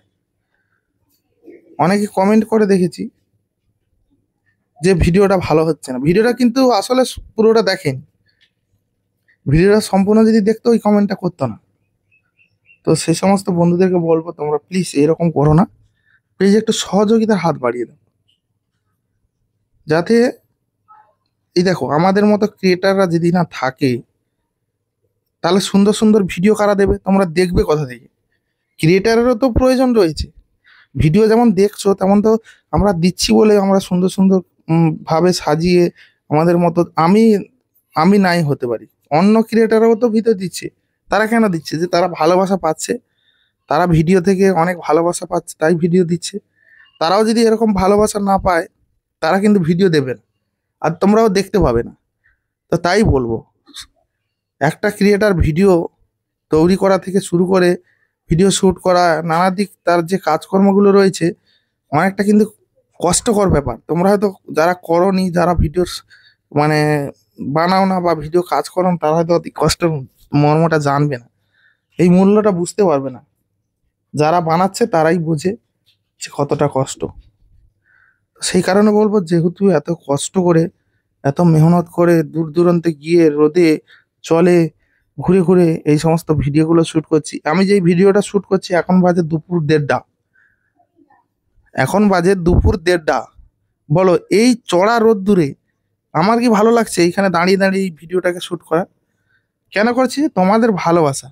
অনেকে কমেন্ট করে দেখেছি যে ভিডিওটা ভালো হচ্ছে না। ভিডিওটা কিন্তু আসলে পুরোটা দেখেনি, ভিডিওটা সম্পূর্ণ যদি দেখতো ওই কমেন্টটা করতো না। তো সেই সমস্ত বন্ধুদেরকে বলবো, তোমরা প্লিজ এরকম করো না, প্লিজ একটু সহযোগিতার হাত বাড়িয়ে দাও, যাতে এই দেখো আমাদের মতো ক্রিয়েটাররা যদি না থাকে, তাহলে সুন্দর সুন্দর ভিডিও কারা দেবে? তোমরা দেখবে কোথা থেকে? ক্রিয়েটারেরও তো প্রয়োজন রয়েছে। ভিডিও যেমন দেখছো, তেমন তো আমরা দিচ্ছি বলে আমরা সুন্দর সুন্দর ভাবে সাজিয়ে আমাদের মতো আমি নাই হতে পারি, অন্য ক্রিয়েটারও তো ভিডিও দিচ্ছে। তারা কেন দিচ্ছে? যে তারা ভালোবাসা পাচ্ছে, তারা ভিডিও থেকে অনেক ভালোবাসা পাচ্ছে, তাই ভিডিও দিচ্ছে। তারাও যদি এরকম ভালোবাসা না পায়, তারা কিন্তু ভিডিও দেবে না, আর তোমরাও দেখতে পাবে না। তো তাই বলবো, একটা ক্রিয়েটার ভিডিও তৈরি করা থেকে শুরু করে ভিডিও শ্যুট করা, নানা দিক তার যে কাজকর্মগুলো রয়েছে, অনেকটা কিন্তু কষ্টকর ব্যাপার। তোমরা হয়তো যারা করনি, যারা ভিডিও মানে বানাও না বা ভিডিও কাজ করো না, তারা হয়তো অতি কষ্টের মর্মটা জানবে না, এই মূল্যটা বুঝতে পারবে না। যারা বানাচ্ছে তারাই বোঝে যে কতটা কষ্ট। সেই কারণে বলবো, যেহেতু এত কষ্ট করে, এত মেহনত করে দূর দূরান্তে গিয়ে রোদে চলে ঘুরে ঘুরে এই সমস্ত ভিডিওগুলো শ্যুট করছি, আমি যেই ভিডিওটা শ্যুট করছি এখন বাজে দুপুর 1:30, এখন বাজে দুপুর 1:30। বলো এই চড়া রোদ্দুরে আমার কি ভালো লাগছে এইখানে দাঁড়িয়ে দাঁড়িয়ে এই ভিডিওটাকে শ্যুট করা? কেন করছি? তোমাদের ভালোবাসা।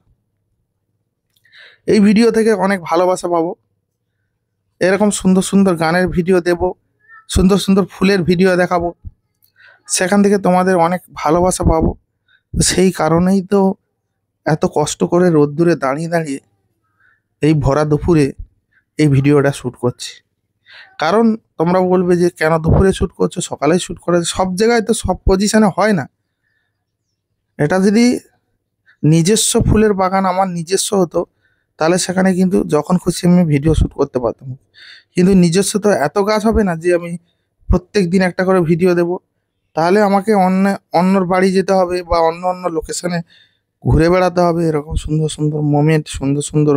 এই ভিডিও থেকে অনেক ভালোবাসা পাবো। এরকম সুন্দর সুন্দর গানের ভিডিও দেব, সুন্দর সুন্দর ফুলের ভিডিও দেখাবো, সেখান থেকে তোমাদের অনেক ভালোবাসা পাবো। তো সেই কারণেই তো এত কষ্ট করে রোদ্দুরে দাঁড়িয়ে দাঁড়িয়ে এই ভরা দুপুরে এই ভিডিওটা শ্যুট করছি। কারণ তোমরা বলবে যে কেন দুপুরে শ্যুট করছো, সকালে শ্যুট করে? সব জায়গায় তো সব পজিশনে হয় না। এটা যদি নিজস্ব ফুলের বাগান আমার নিজস্ব হতো তাহলে সেখানে কিন্তু যখন খুশি আমি ভিডিও শ্যুট করতে পারতাম। কিন্তু নিজস্ব তো এত গাছ হবে না যে আমি প্রত্যেক দিন একটা করে ভিডিও দেব। তাহলে আমাকে অন্যর বাড়ি যেতে হবে বা অন্য অন্য লোকেশনে ঘুরে বেড়াতে হবে। এরকম সুন্দর সুন্দর মোমেন্ট, সুন্দর সুন্দর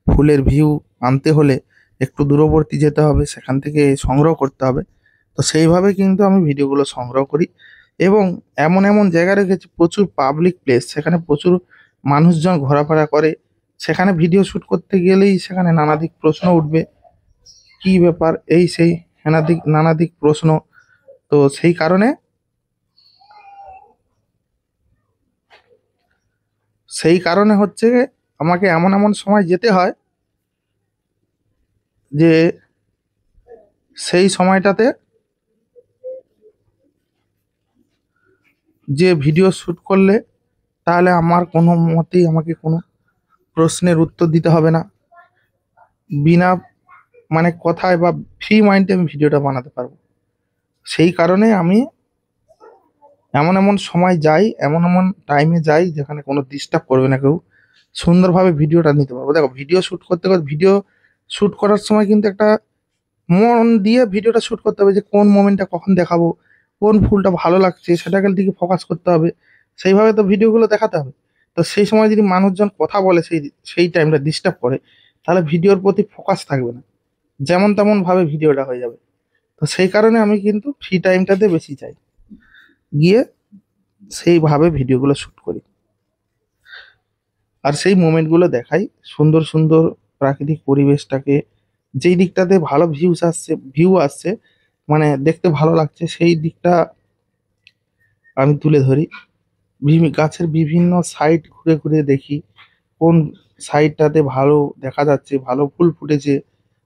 ফুলের ভিউ আনতে হলে একটু দূরবর্তী যেতে হবে, সেখান থেকে সংগ্রহ করতে হবে। তো সেইভাবে কিন্তু আমি ভিডিওগুলো সংগ্রহ করি। এবং এমন এমন জায়গা রেখেছি, প্রচুর পাবলিক প্লেস, সেখানে প্রচুর মানুষজন ঘোরাফেরা করে। সেখানে ভিডিও শ্যুট করতে গেলেই সেখানে নানাদিক প্রশ্ন উঠবে, কি ব্যাপার এই সেই নানাদিক প্রশ্ন। তো সেই কারণে হচ্ছে আমাকে এমন এমন সময় যেতে হয় যে সেই সময়টাতে যে ভিডিও শ্যুট করলে তাহলে আমার কোনো মতেই আমাকে কোনো প্রশ্নের উত্তর দিতে হবে না। বিনা মানে কথায় বা ফ্রি মাইন্ডে আমি ভিডিওটা বানাতে পারবো। সেই কারণে আমি এমন এমন সময় যাই, এমন এমন টাইমে যাই যেখানে কোনো ডিস্টার্ব করবে না কেউ, সুন্দরভাবে ভিডিওটা নিতে পারবো। দেখো ভিডিও শ্যুট করতে করতে, ভিডিও শ্যুট করার সময় কিন্তু একটা মন দিয়ে ভিডিওটা শ্যুট করতে হবে যে কোন মোমেন্টটা কখন দেখাবো, কোন ফুলটা ভালো লাগছে সেটাকে দিকে ফোকাস করতে হবে। সেইভাবে তো ভিডিওগুলো দেখাতে হবে। তো সেই সময় যদি মানুষজন কথা বলে, সেই টাইমটা ডিস্টার্ব করে, তাহলে ভিডিওর প্রতি ফোকাস থাকবে না, যেমন তেমন ভাবে ভিডিওটা হয়ে যাবে। তো সেই কারণে আমি কিন্তু ফ্রি টাইমটাতে বেশি চাই, গিয়ে সেইভাবে ভিডিওগুলো শ্যুট করি আর সেই মোমেন্টগুলো দেখাই। সুন্দর সুন্দর প্রাকৃতিক পরিবেশটাকে, যেই দিকটাতে ভালো ভিউ আসছে মানে দেখতে ভালো লাগছে, সেই দিকটা আমি তুলে ধরি। গাছের বিভিন্ন সাইড ঘুরে ঘুরে দেখি কোন সাইডটাতে ভালো দেখা যাচ্ছে, ভালো ফুল ফুটেছে।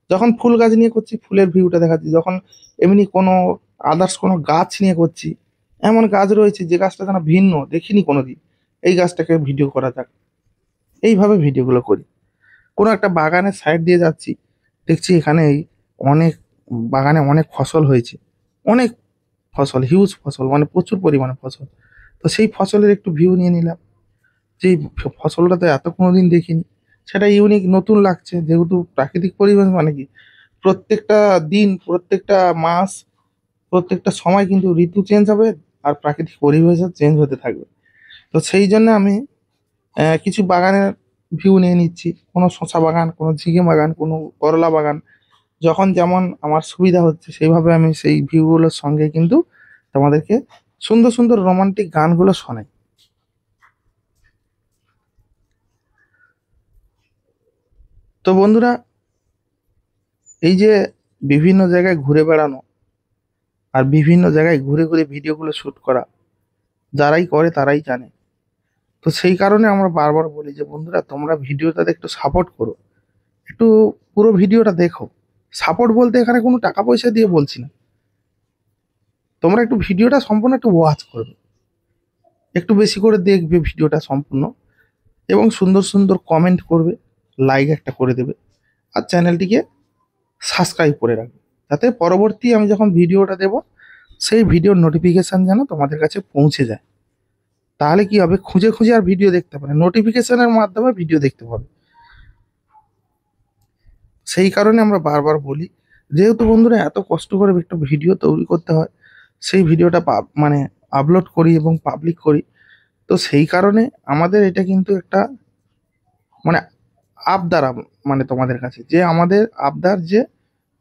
যখন ফুল গাছ নিয়ে করছি ফুলের ভিউটা দেখাচ্ছি, যখন এমনি কোনো আদার্স কোনো গাছ নিয়ে করছি, এমন গাছ রয়েছে যে গাছটা যেন ভিন্ন, দেখিনি কোনোদিন, এই গাছটাকে ভিডিও করা যাক, এইভাবে ভিডিওগুলো করি। কোনো একটা বাগানের সাইড দিয়ে যাচ্ছি, দেখছি এখানে অনেক বাগানে অনেক ফসল হয়েছে, অনেক ফসল, হিউজ ফসল, মানে প্রচুর পরিমাণে ফসল। তো সেই ফসলের একটু ভিউ নিয়ে নিলাম, যে ফসলটা তো এত কোনোদিন দেখিনি, সেটা ইউনিক নতুন লাগছে। যেহেতু প্রাকৃতিক পরিবেশ মানে কি প্রত্যেকটা দিন, প্রত্যেকটা মাস, প্রত্যেকটা সময় কিন্তু ঋতু চেঞ্জ হবে আর প্রাকৃতিক পরিবেশও চেঞ্জ হতে থাকবে। তো সেই জন্য আমি কিছু বাগানের ভিউ নিয়ে নিচ্ছি, কোনো শসা বাগান, কোনো ঝিঙে বাগান, কোনো করলা বাগান, যখন যেমন আমার সুবিধা হচ্ছে সেইভাবে আমি সেই ভিউগুলোর সঙ্গে কিন্তু তোমাদেরকে সুন্দর সুন্দর রোমান্টিক গানগুলো শোনাই। তো বন্ধুরা, এই যে বিভিন্ন জায়গায় ঘুরে বেড়ানো আর বিভিন্ন জায়গায় ঘুরে ঘুরে ভিডিওগুলো শ্যুট করা, যারাই করে তারাই জানে। তো সেই কারণে আমরা বারবার বলি যে বন্ধুরা তোমরা ভিডিওটাতে একটু সাপোর্ট করো, একটু পুরো ভিডিওটা দেখো। সাপোর্ট বলতে এখানে কোনো টাকা পয়সা দিয়ে বলছি না, তোমরা একটু ভিডিওটা সম্পূর্ণ একটু ওয়াচ করবে, একটু বেশি করে দেখবে ভিডিওটা সম্পূর্ণ, এবং সুন্দর সুন্দর কমেন্ট করবে, লাইক একটা করে দেবে, আর চ্যানেলটিকে সাবস্ক্রাইব করে রাখবে, যাতে পরবর্তী আমি যখন ভিডিওটা দেব সেই ভিডিওর নোটিফিকেশান যেন তোমাদের কাছে পৌঁছে যায়। তাহলে কি হবে, খুঁজে খুঁজে আর ভিডিও দেখতে পারে, নোটিফিকেশনের মাধ্যমে ভিডিও দেখতে পাবে। সেই কারণে আমরা বারবার বলি, যেহেতু বন্ধুরা এত কষ্ট করে একটা ভিডিও তৈরি করতে হয়, সেই ভিডিওটা মানে আপলোড করি এবং পাবলিক করি। তো সেই কারণে আমাদের এটা কিন্তু একটা মানে আবদার, মানে তোমাদের কাছে যে আমাদের আবদার যে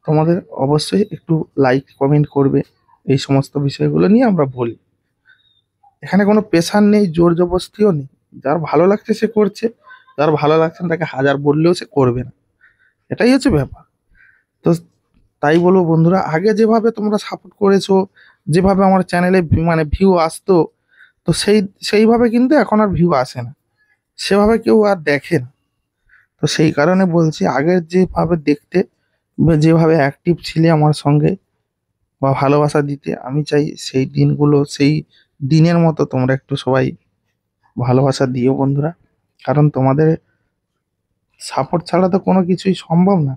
তোমাদের অবশ্যই একটু লাইক কমেন্ট করবে। এই সমস্ত বিষয়গুলো নিয়ে আমরা বলি। এখানে কোনো প্রেশার নেই, জোর জবরদস্তিও নেই। যার ভালো লাগছে সে করছে, যার ভালো লাগছে না তাকে হাজার বললেও সে করবে না, এটাই হচ্ছে ব্যাপার। তো তাই বলবো বন্ধুরা, আগে যেভাবে তোমরা সাপোর্ট করেছো, যেভাবে আমার চ্যানেলে মানে ভিউ আসতো, তো সেইভাবে কিন্তু এখন আর ভিউ আসে না, সেভাবে কেউ আর দেখে না। তো সেই কারণে বলছি, আগের যেভাবে দেখতে বা যেভাবে অ্যাক্টিভ ছিলে আমার সঙ্গে বা ভালোবাসা দিতে, আমি চাই সেই দিনগুলো, সেই দিনের মতো তোমরা একটু সবাই ভালোবাসা দিও বন্ধুরা। কারণ তোমাদের সাপোর্ট ছাড়া তো কোনো কিছুই সম্ভব না।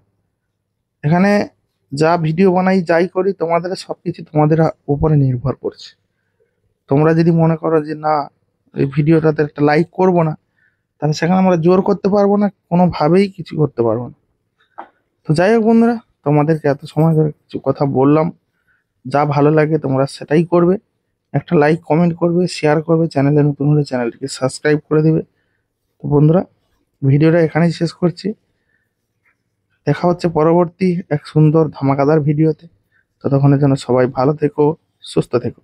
এখানে যা ভিডিও বানাই, যাই করি, তোমাদের সবকিছু তোমাদের উপরে নির্ভর করছে। তোমরা যদি মনে করো যে না, এই ভিডিওটাতে একটা লাইক করবো না, তাহলে সেখানে আমরা জোর করতে পারবো না, কোনোভাবেই কিছু করতে পারবো না। তো যাই হোক বন্ধুরা, তোমাদেরকে এত সময় ধরে কিছু কথা বললাম, যা ভালো লাগে তোমরা সেটাই করবে। একটা লাইক, কমেন্ট করবে, শেয়ার করবে, চ্যানেলে নতুন হলে চ্যানেলটিকে সাবস্ক্রাইব করে দেবে। তো বন্ধুরা, ভিডিওটা এখানেই শেষ করছি। দেখা হচ্ছে পরবর্তী এক সুন্দর ধামাকাদার ভিডিওতে। ততক্ষণের জন্য সবাই ভালো থেকো, সুস্থ থেকো।